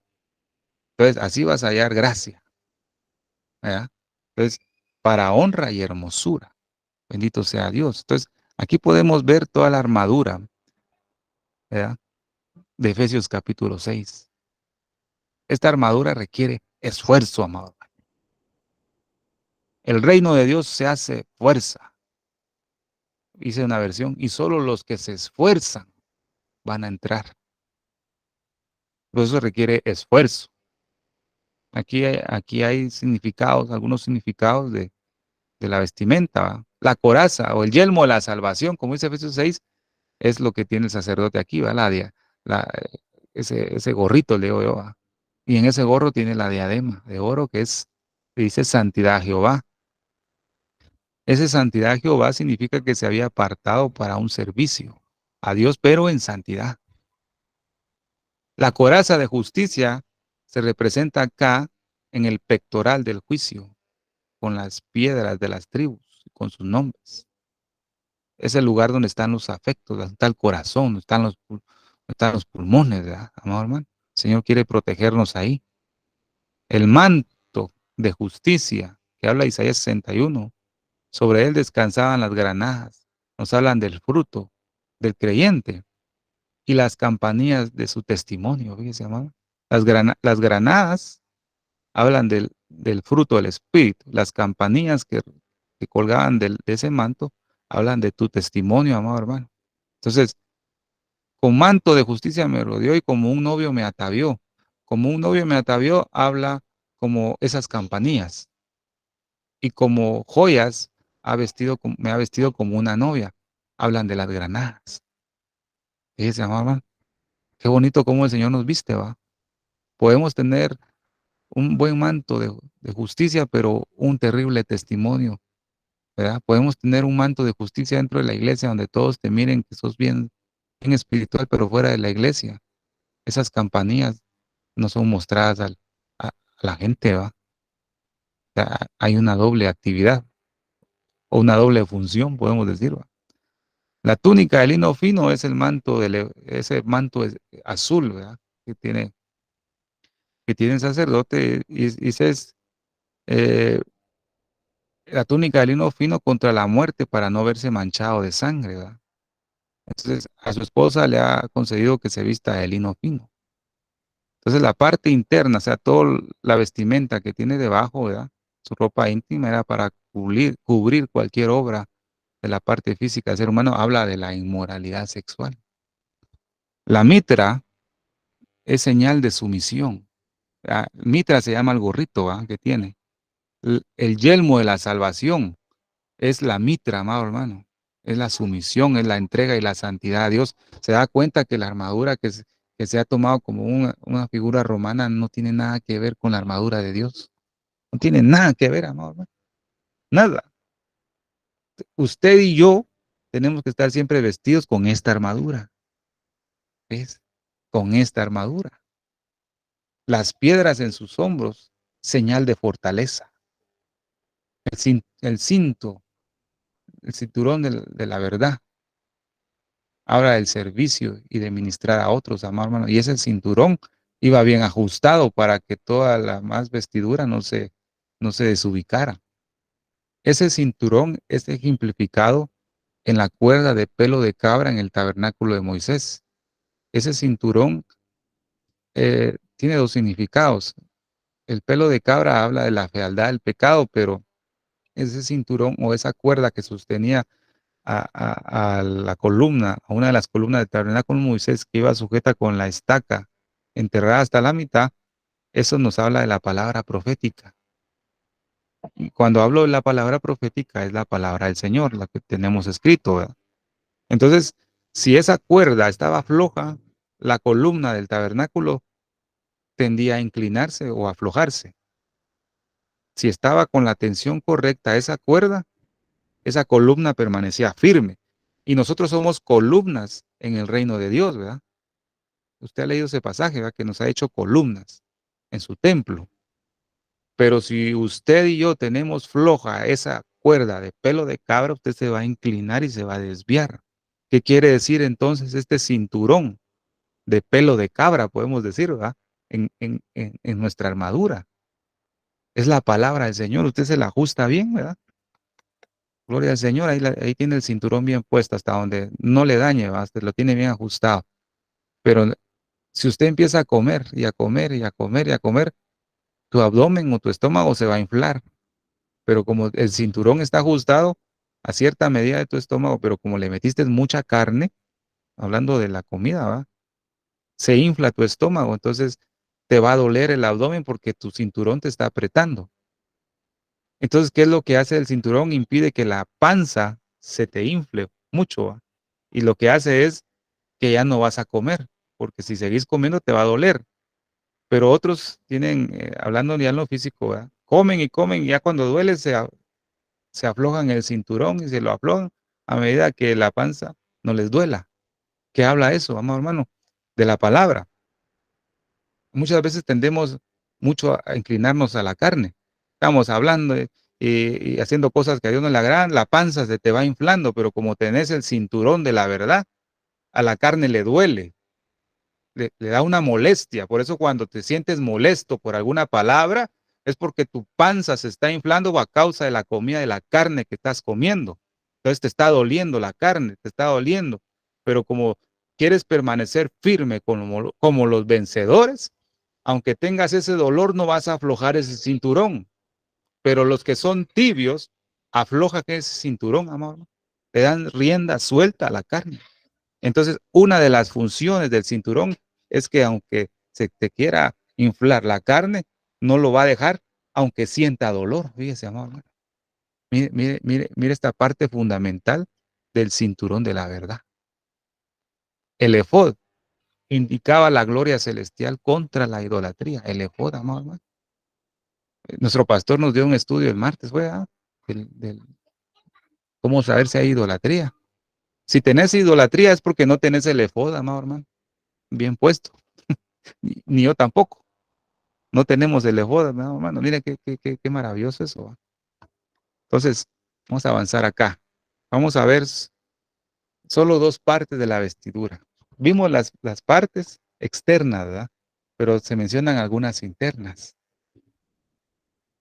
Entonces, así vas a hallar gracia, ¿verdad? Entonces, para honra y hermosura. Bendito sea Dios. Entonces, aquí podemos ver toda la armadura, ¿verdad? De Efesios capítulo 6. Esta armadura requiere esfuerzo, amado. El reino de Dios se hace fuerza. Hice una versión, y solo los que se esfuerzan van a entrar. Por eso requiere esfuerzo. Aquí hay significados, algunos significados de la vestimenta, ¿va? La coraza o el yelmo de la salvación, como dice Efesios 6, es lo que tiene el sacerdote aquí, ¿va? La- ese gorrito, leo yo, ¿va? Y en ese gorro tiene la diadema de oro que dice santidad a Jehová. Ese santidad a Jehová significa que se había apartado para un servicio a Dios, pero en santidad. La coraza de justicia se representa acá en el pectoral del juicio, con las piedras de las tribus, con sus nombres. Es el lugar donde están los afectos, donde está el corazón, donde están los pulmones, ¿verdad, amado hermano? El Señor quiere protegernos ahí. El manto de justicia que habla Isaías 61, sobre él descansaban las granadas. Nos hablan del fruto del creyente y las campanillas de su testimonio. Fíjese, amado. Las granadas hablan del fruto del Espíritu. Las campanillas que colgaban de ese manto hablan de tu testimonio, amado hermano. Entonces, con manto de justicia me rodeó y como un novio me atavió. Como un novio me atavió, habla como esas campanillas. Y como joyas me ha vestido como una novia. Hablan de las granadas. Fíjese, amado hermano, qué bonito cómo el Señor nos viste, ¿va? Podemos tener un buen manto de justicia, pero un terrible testimonio, ¿verdad? Podemos tener un manto de justicia dentro de la iglesia donde todos te miren que sos bien espiritual, pero fuera de la iglesia. Esas campanillas no son mostradas a la gente, ¿va? O sea, hay una doble actividad o una doble función, podemos decir, ¿va? La túnica de lino fino es el manto, ese manto azul, ¿verdad? Que tiene el sacerdote y es eh, la túnica de lino fino contra la muerte para no verse manchado de sangre, ¿verdad? Entonces a su esposa le ha concedido que se vista de lino fino. Entonces la parte interna, o sea, toda la vestimenta que tiene debajo, ¿verdad? Su ropa íntima era para cubrir cualquier obra de la parte física del ser humano. Habla de la inmoralidad sexual. La mitra es señal de sumisión. Mitra se llama el gorrito, ¿verdad? Que tiene. El yelmo de la salvación es la mitra, amado hermano. Es la sumisión, es la entrega y la santidad a Dios. Se da cuenta que la armadura que se ha tomado como una figura romana no tiene nada que ver con la armadura de Dios. No tiene nada que ver, amado hermano. Nada. Usted y yo tenemos que estar siempre vestidos con esta armadura. ¿Ves? Con esta armadura. Las piedras en sus hombros, señal de fortaleza. El cinto, el cinturón de la verdad, habla del servicio y de ministrar a otros, amado hermano. Y ese cinturón iba bien ajustado para que toda la más vestidura no se desubicara. Ese cinturón es ejemplificado en la cuerda de pelo de cabra en el tabernáculo de Moisés. Ese cinturón tiene dos significados. El pelo de cabra habla de la fealdad del pecado, pero ese cinturón o esa cuerda que sostenía a la columna, a una de las columnas del tabernáculo de Moisés que iba sujeta con la estaca enterrada hasta la mitad, eso nos habla de la palabra profética. Y cuando hablo de la palabra profética es la palabra del Señor, la que tenemos escrito, ¿verdad? Entonces, si esa cuerda estaba floja, la columna del tabernáculo tendía a inclinarse o a aflojarse. Si estaba con la tensión correcta esa cuerda, esa columna permanecía firme. Y nosotros somos columnas en el reino de Dios, ¿verdad? Usted ha leído ese pasaje, ¿verdad? Que nos ha hecho columnas en su templo. Pero si usted y yo tenemos floja esa cuerda de pelo de cabra, usted se va a inclinar y se va a desviar. ¿Qué quiere decir entonces este cinturón de pelo de cabra, podemos decir, ¿verdad? En nuestra armadura. Es la palabra del Señor, usted se la ajusta bien, ¿verdad? Gloria al Señor, ahí tiene el cinturón bien puesto hasta donde no le dañe, ¿verdad? Usted lo tiene bien ajustado. Pero si usted empieza a comer y a comer y a comer y a comer, tu abdomen o tu estómago se va a inflar. Pero como el cinturón está ajustado a cierta medida de tu estómago, pero como le metiste mucha carne, hablando de la comida, ¿va? Se infla tu estómago, entonces te va a doler el abdomen porque tu cinturón te está apretando. Entonces, ¿qué es lo que hace el cinturón? Impide que la panza se te infle mucho, ¿va? Y lo que hace es que ya no vas a comer, porque si seguís comiendo te va a doler. Pero otros tienen, hablando ya en lo físico, ¿verdad? Comen y comen y ya cuando duele se aflojan el cinturón y se lo aflojan a medida que la panza no les duela. ¿Qué habla eso, amado hermano? De la palabra. Muchas veces tendemos mucho a inclinarnos a la carne. Estamos hablando y haciendo cosas que a Dios no le agradan, la panza se te va inflando, pero como tenés el cinturón de la verdad, a la carne le duele. le da una molestia. Por eso cuando te sientes molesto por alguna palabra, es porque tu panza se está inflando a causa de la comida de la carne que estás comiendo. Entonces te está doliendo la carne, te está doliendo. Pero como quieres permanecer firme como los vencedores, aunque tengas ese dolor, no vas a aflojar ese cinturón. Pero los que son tibios, aflojan ese cinturón, amor. Le dan rienda suelta a la carne. Entonces, una de las funciones del cinturón es que aunque se te quiera inflar la carne, no lo va a dejar, aunque sienta dolor. Fíjese, amor. Mire, mire, mire, mire esta parte fundamental del cinturón de la verdad. El efod indicaba la gloria celestial contra la idolatría. El efod, amor. Nuestro pastor nos dio un estudio el martes, del cómo saber si hay idolatría. Si tenés idolatría es porque no tenés el efod, amado hermano, bien puesto. Ni yo tampoco. No tenemos el efod, amado hermano. Mira qué maravilloso eso. ¿Va? Entonces, vamos a avanzar acá. Vamos a ver solo dos partes de la vestidura. Vimos las partes externas, ¿verdad? Pero se mencionan algunas internas.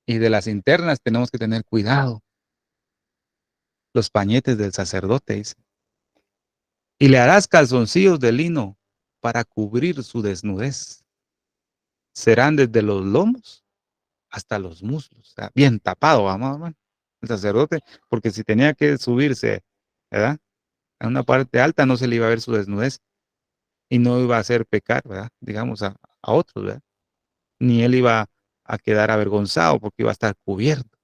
Y de las internas tenemos que tener cuidado. Los pañetes del sacerdote, dice. Y le harás calzoncillos de lino para cubrir su desnudez. Serán desde los lomos hasta los muslos. O sea, bien tapado, amado hermano, el sacerdote, porque si tenía que subirse, ¿verdad? A una parte alta no se le iba a ver su desnudez y no iba a hacer pecar, ¿verdad? Digamos a otros, ¿verdad? Ni él iba a quedar avergonzado porque iba a estar cubierto.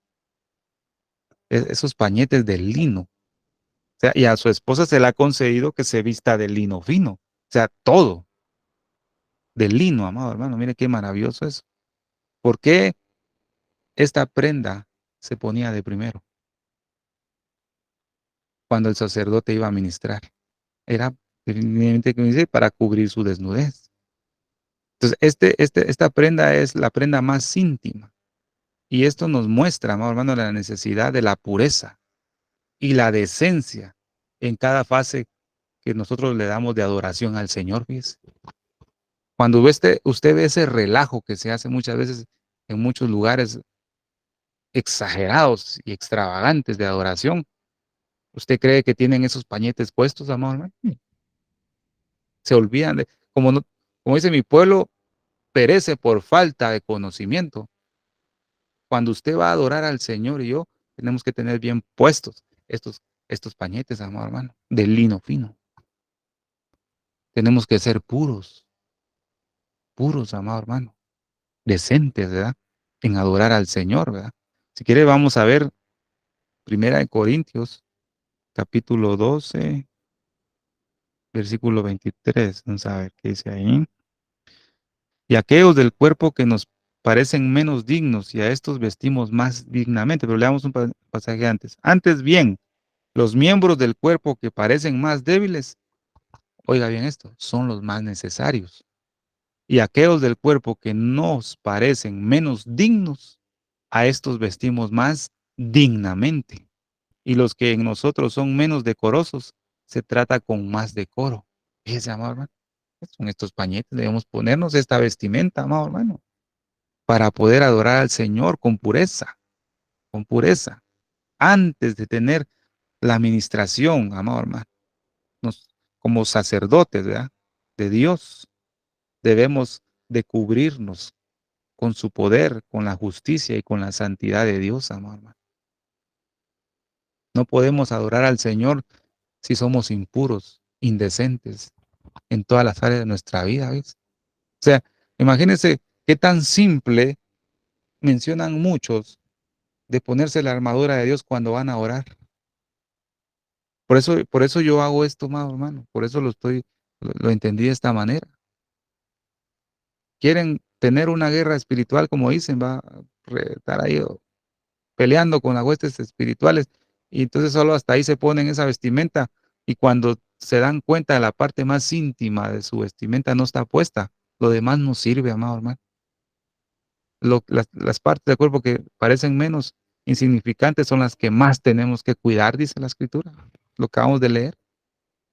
Esos pañetes de lino. O sea, y a su esposa se le ha concedido que se vista de lino fino. O sea, todo de lino, amado hermano. Mire qué maravilloso es. ¿Por qué esta prenda se ponía de primero cuando el sacerdote iba a ministrar? Era evidentemente que dice, para cubrir su desnudez. Entonces, esta prenda es la prenda más íntima. Y esto nos muestra, amado hermano, la necesidad de la pureza y la decencia en cada fase que nosotros le damos de adoración al Señor. Fíjese. Cuando usted ve ese relajo que se hace muchas veces en muchos lugares exagerados y extravagantes de adoración, ¿usted cree que tienen esos pañetes puestos, amado hermano? Se olvidan de, como dice mi pueblo, perece por falta de conocimiento. Cuando usted va a adorar al Señor y yo, tenemos que tener bien puestos estos pañetes, amado hermano, de lino fino. Tenemos que ser puros, amado hermano, decentes, ¿verdad? En adorar al Señor, ¿verdad? Si quiere, vamos a ver Primera de Corintios, capítulo 12, versículo 23. Vamos a ver qué dice ahí. Y aquellos del cuerpo que nos parecen menos dignos, y a estos vestimos más dignamente. Pero leamos un pasaje antes. Antes bien, los miembros del cuerpo que parecen más débiles, oiga bien esto, son los más necesarios. Y aquellos del cuerpo que nos parecen menos dignos, a estos vestimos más dignamente. Y los que en nosotros son menos decorosos, se trata con más decoro. Fíjese, amado hermano, son estos pañetes, debemos ponernos esta vestimenta, amado hermano, para poder adorar al Señor con pureza, antes de tener la administración, amado hermano. Como sacerdotes, ¿verdad? De Dios, debemos de cubrirnos con su poder, con la justicia y con la santidad de Dios, amado hermano. No podemos adorar al Señor si somos impuros, indecentes en todas las áreas de nuestra vida, ¿ves? O sea, imagínense qué tan simple mencionan muchos de ponerse la armadura de Dios cuando van a orar. Por eso yo hago esto, amado hermano. Por eso lo entendí de esta manera. Quieren tener una guerra espiritual, como dicen, va a estar ahí peleando con las huestes espirituales. Y entonces solo hasta ahí se ponen esa vestimenta. Y cuando se dan cuenta de la parte más íntima de su vestimenta no está puesta, lo demás no sirve, amado hermano. Las partes del cuerpo que parecen menos insignificantes son las que más tenemos que cuidar, dice la escritura. Lo acabamos de leer.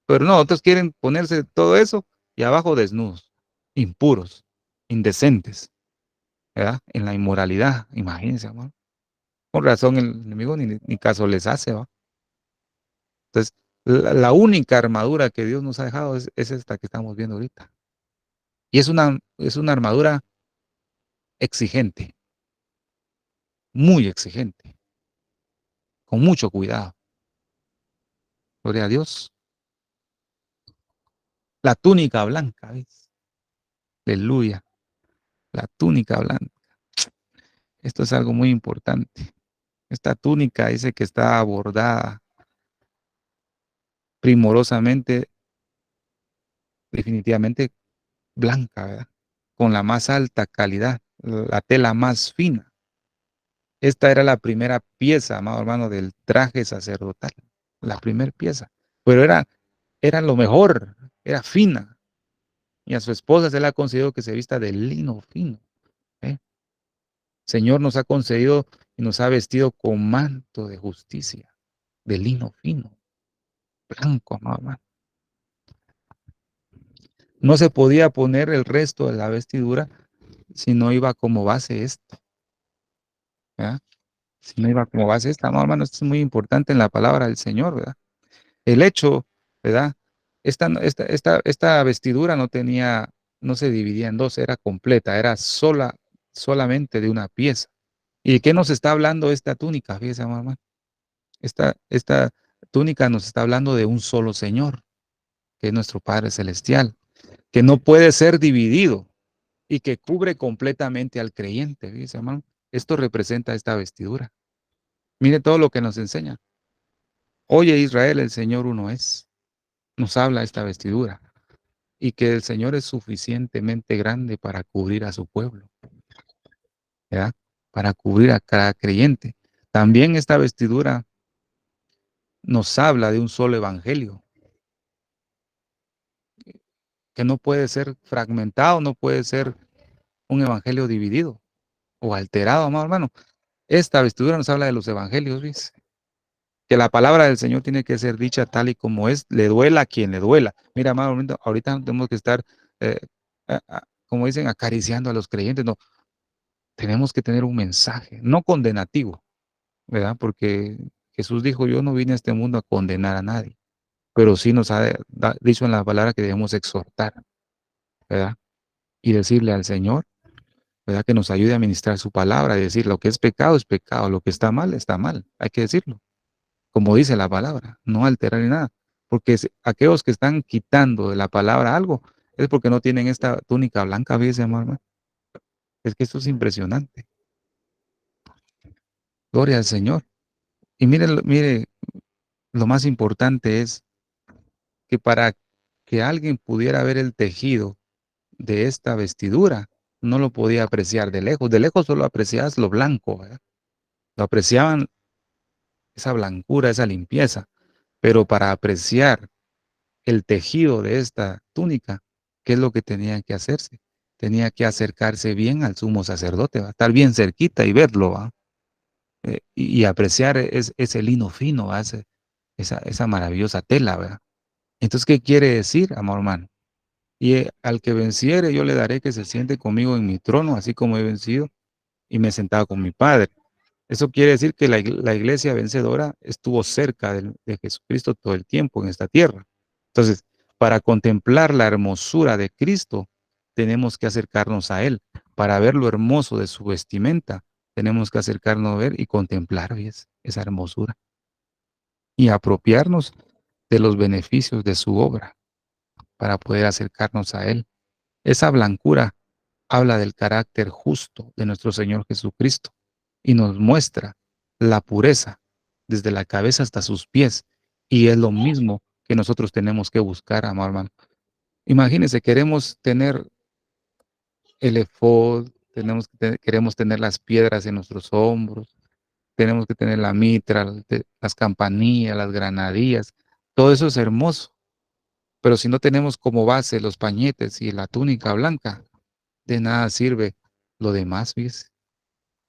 Pero no, otros quieren ponerse todo eso y abajo desnudos. impuros, indecentes, ¿verdad? En la inmoralidad, imagínense, amor. Con razón el enemigo ni caso les hace, ¿va? Entonces, la única armadura que Dios nos ha dejado es esta que estamos viendo ahorita. Y es una armadura exigente, muy exigente, con mucho cuidado. Gloria a Dios. La túnica blanca, ¿ves? Aleluya. La túnica blanca. Esto es algo muy importante. Esta túnica dice que está bordada primorosamente, definitivamente blanca, ¿verdad? Con la más alta calidad, la tela más fina. Esta era la primera pieza, amado hermano, del traje sacerdotal. La primera pieza. Pero era lo mejor, era fina. Y a su esposa se le ha concedido que se vista de lino fino. ¿Eh? Señor nos ha concedido y nos ha vestido con manto de justicia, de lino fino, blanco, amado hermano. No se podía poner el resto de la vestidura si no iba como base esto. ¿Verdad? Si no iba como base esta, amado hermano, esto es muy importante en la palabra del Señor, ¿verdad? El hecho, ¿verdad? Esta vestidura no se dividía en dos, era completa, era solamente de una pieza. ¿Y de qué nos está hablando esta túnica? Fíjese, amado hermano. Esta túnica nos está hablando de un solo Señor, que es nuestro Padre Celestial, que no puede ser dividido y que cubre completamente al creyente. Fíjese, hermano. Esto representa esta vestidura. Mire todo lo que nos enseña. Oye Israel, el Señor uno es. Nos habla esta vestidura. Y que el Señor es suficientemente grande para cubrir a su pueblo, ¿verdad? Para cubrir a cada creyente. También esta vestidura nos habla de un solo evangelio, que no puede ser fragmentado, no puede ser un evangelio dividido o alterado, amado hermano. Esta vestidura nos habla de los evangelios, ¿ves? Que la palabra del Señor tiene que ser dicha tal y como es, le duela a quien le duela. Mira, amado, ahorita no tenemos que estar, eh, como dicen, acariciando a los creyentes, no, tenemos que tener un mensaje, no condenativo, ¿verdad? Porque Jesús dijo, yo no vine a este mundo a condenar a nadie, pero sí nos ha dicho en la palabra que debemos exhortar, ¿verdad? Y decirle al Señor, ¿verdad? Que nos ayude a ministrar su palabra y decir lo que es pecado, lo que está mal, hay que decirlo, como dice la palabra, no alterar ni nada, porque aquellos que están quitando de la palabra algo es porque no tienen esta túnica blanca, fíjese, hermano. Es que esto es impresionante. Gloria al Señor. Y mire, lo más importante es que para que alguien pudiera ver el tejido de esta vestidura, no lo podía apreciar de lejos. De lejos solo apreciabas lo blanco, ¿verdad? Lo apreciaban esa blancura, esa limpieza. Pero para apreciar el tejido de esta túnica, ¿qué es lo que tenía que hacerse? Tenía que acercarse bien al sumo sacerdote, ¿va? Estar bien cerquita y verlo, ¿va? Y apreciar ese lino fino, ¿va? Esa maravillosa tela, ¿verdad? Entonces, ¿qué quiere decir, amor hermano? Y al que venciere, yo le daré que se siente conmigo en mi trono, así como he vencido y me he sentado con mi Padre. Eso quiere decir que la iglesia vencedora estuvo cerca de Jesucristo todo el tiempo en esta tierra. Entonces, para contemplar la hermosura de Cristo, tenemos que acercarnos a Él. Para ver lo hermoso de su vestimenta, tenemos que acercarnos a ver y contemplar, ¿ves? Esa hermosura y apropiarnos de los beneficios de su obra para poder acercarnos a Él. Esa blancura habla del carácter justo de nuestro Señor Jesucristo y nos muestra la pureza desde la cabeza hasta sus pies. Y es lo mismo que nosotros tenemos que buscar, amado hermano. Imagínense, queremos tener el efod, queremos tener las piedras en nuestros hombros, tenemos que tener la mitra, las campanillas, las granadillas. Todo eso es hermoso. Pero si no tenemos como base los pañetes y la túnica blanca, de nada sirve lo demás, ¿ves?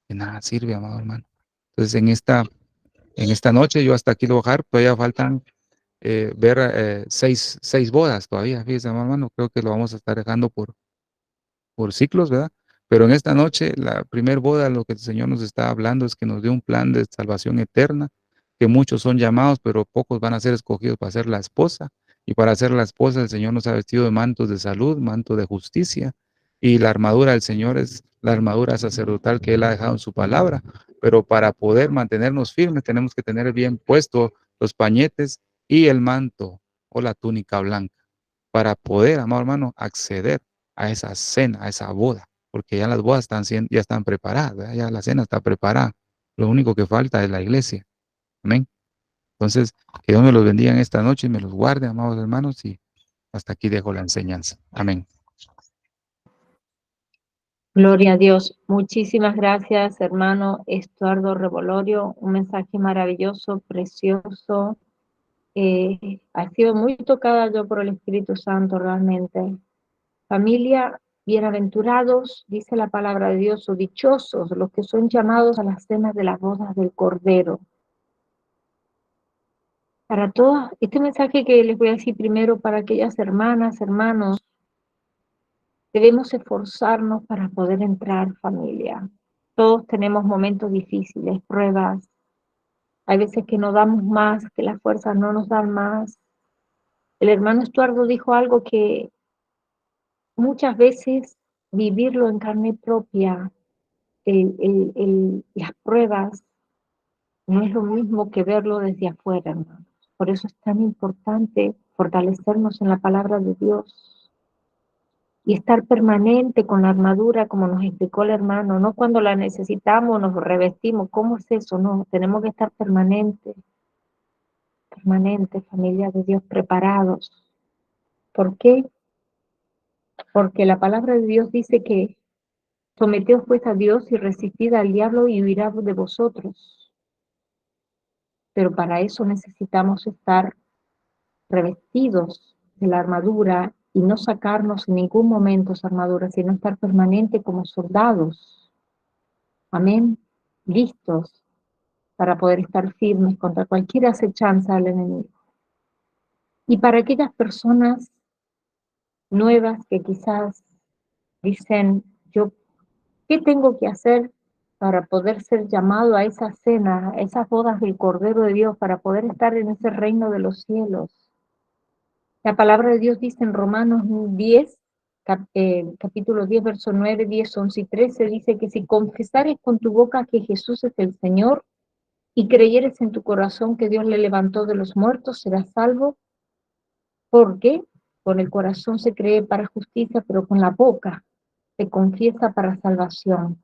De nada sirve, amado hermano. Entonces, en esta noche, yo hasta aquí lo voy a dejar, todavía faltan ver seis bodas todavía, fíjese, amado hermano. Creo que lo vamos a estar dejando por ciclos, ¿verdad? Pero en esta noche, la primer boda, lo que el Señor nos está hablando es que nos dio un plan de salvación eterna, que muchos son llamados, pero pocos van a ser escogidos para ser la esposa. Y para ser la esposa, el Señor nos ha vestido de mantos de salud, manto de justicia. Y la armadura del Señor es la armadura sacerdotal que Él ha dejado en su palabra. Pero para poder mantenernos firmes, tenemos que tener bien puestos los pañetes y el manto o la túnica blanca para poder, amado hermano, acceder a esa cena, a esa boda, porque ya las bodas ya están preparadas, ¿verdad? Ya la cena está preparada. Lo único que falta es la iglesia. Amén. Entonces, que Dios me los bendiga en esta noche y me los guarde, amados hermanos, y hasta aquí dejo la enseñanza. Amén. Gloria a Dios. Muchísimas gracias, hermano Estuardo Revolorio. Un mensaje maravilloso, precioso. Ha sido muy tocada yo por el Espíritu Santo realmente. Familia, bienaventurados, dice la palabra de Dios, o dichosos los que son llamados a las cenas de las bodas del Cordero. Para todos, este mensaje que les voy a decir primero para aquellas hermanas, hermanos, debemos esforzarnos para poder entrar, familia. Todos tenemos momentos difíciles, pruebas. Hay veces que no damos más, que las fuerzas no nos dan más. El hermano Estuardo dijo algo que muchas veces vivirlo en carne propia, las pruebas, no es lo mismo que verlo desde afuera, hermanos. Por eso es tan importante fortalecernos en la palabra de Dios y estar permanente con la armadura, como nos explicó el hermano, no cuando la necesitamos, nos revestimos. ¿Cómo es eso? No, tenemos que estar permanente, familia de Dios, preparados. ¿Por qué? Porque la palabra de Dios dice que someteos pues a Dios y resistid al diablo y huirá de vosotros. Pero para eso necesitamos estar revestidos de la armadura y no sacarnos en ningún momento esa armadura, sino estar permanente como soldados. Amén. Listos para poder estar firmes contra cualquier acechanza del enemigo. Y para aquellas personas nuevas que quizás dicen, yo, ¿qué tengo que hacer para poder ser llamado a esa cena, a esas bodas del Cordero de Dios, para poder estar en ese reino de los cielos? La palabra de Dios dice en Romanos 10, capítulo 10, verso 9, 10, 11 y 13, dice que si confesares con tu boca que Jesús es el Señor y creyeres en tu corazón que Dios le levantó de los muertos, serás salvo, porque con el corazón se cree para justicia, pero con la boca se confiesa para salvación.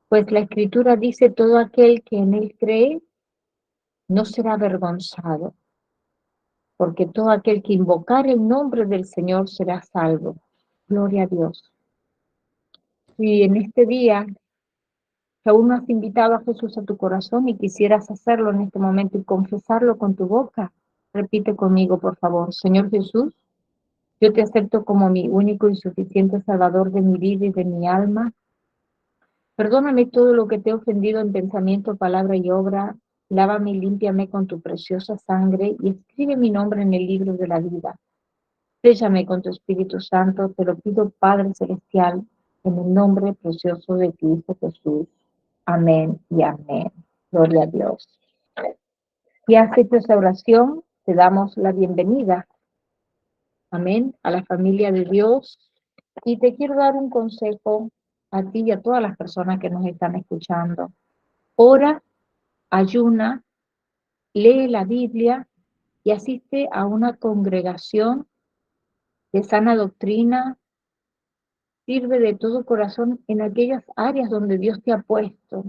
Pues la Escritura dice, todo aquel que en él cree no será avergonzado, porque todo aquel que invocar el nombre del Señor será salvo. Gloria a Dios. Y en este día, que aún no has invitado a Jesús a tu corazón y quisieras hacerlo en este momento y confesarlo con tu boca, repite conmigo, por favor. Señor Jesús, yo te acepto como mi único y suficiente Salvador de mi vida y de mi alma. Perdóname todo lo que te he ofendido en pensamiento, palabra y obra. Lávame y límpiame con tu preciosa sangre y escribe mi nombre en el libro de la vida. Séllame con tu Espíritu Santo, te lo pido, Padre Celestial, en el nombre precioso de tu Hijo Jesús. Amén y amén. Gloria a Dios. Si has hecho esa oración, te damos la bienvenida. Amén. A la familia de Dios. Y te quiero dar un consejo a ti y a todas las personas que nos están escuchando. Ora, ayuna, lee la Biblia y asiste a una congregación de sana doctrina. Sirve de todo corazón en aquellas áreas donde Dios te ha puesto,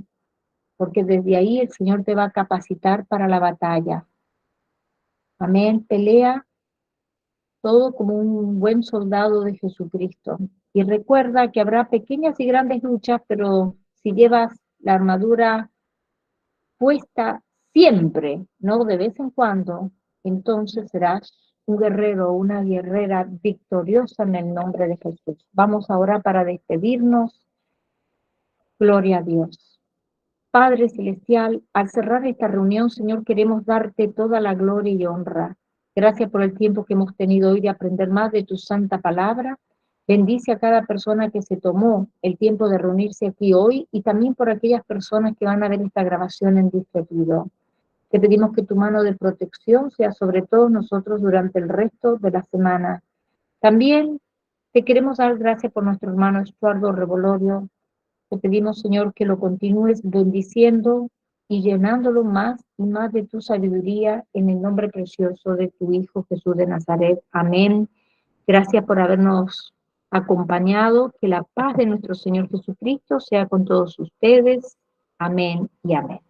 porque desde ahí el Señor te va a capacitar para la batalla. Amén. Pelea todo como un buen soldado de Jesucristo. Y recuerda que habrá pequeñas y grandes luchas, pero si llevas la armadura puesta siempre, no de vez en cuando, entonces serás un guerrero o una guerrera victoriosa en el nombre de Jesús. Vamos ahora para despedirnos. Gloria a Dios. Padre Celestial, al cerrar esta reunión, Señor, queremos darte toda la gloria y honra. Gracias por el tiempo que hemos tenido hoy de aprender más de tu santa palabra. Bendice a cada persona que se tomó el tiempo de reunirse aquí hoy y también por aquellas personas que van a ver esta grabación en diferido. Te pedimos que tu mano de protección sea sobre todos nosotros durante el resto de la semana. También te queremos dar gracias por nuestro hermano Estuardo Revolorio. Te pedimos, Señor, que lo continúes bendiciendo y llenándolo más y más de tu sabiduría en el nombre precioso de tu Hijo Jesús de Nazaret. Amén. Gracias por habernos acompañado. Que la paz de nuestro Señor Jesucristo sea con todos ustedes. Amén y amén.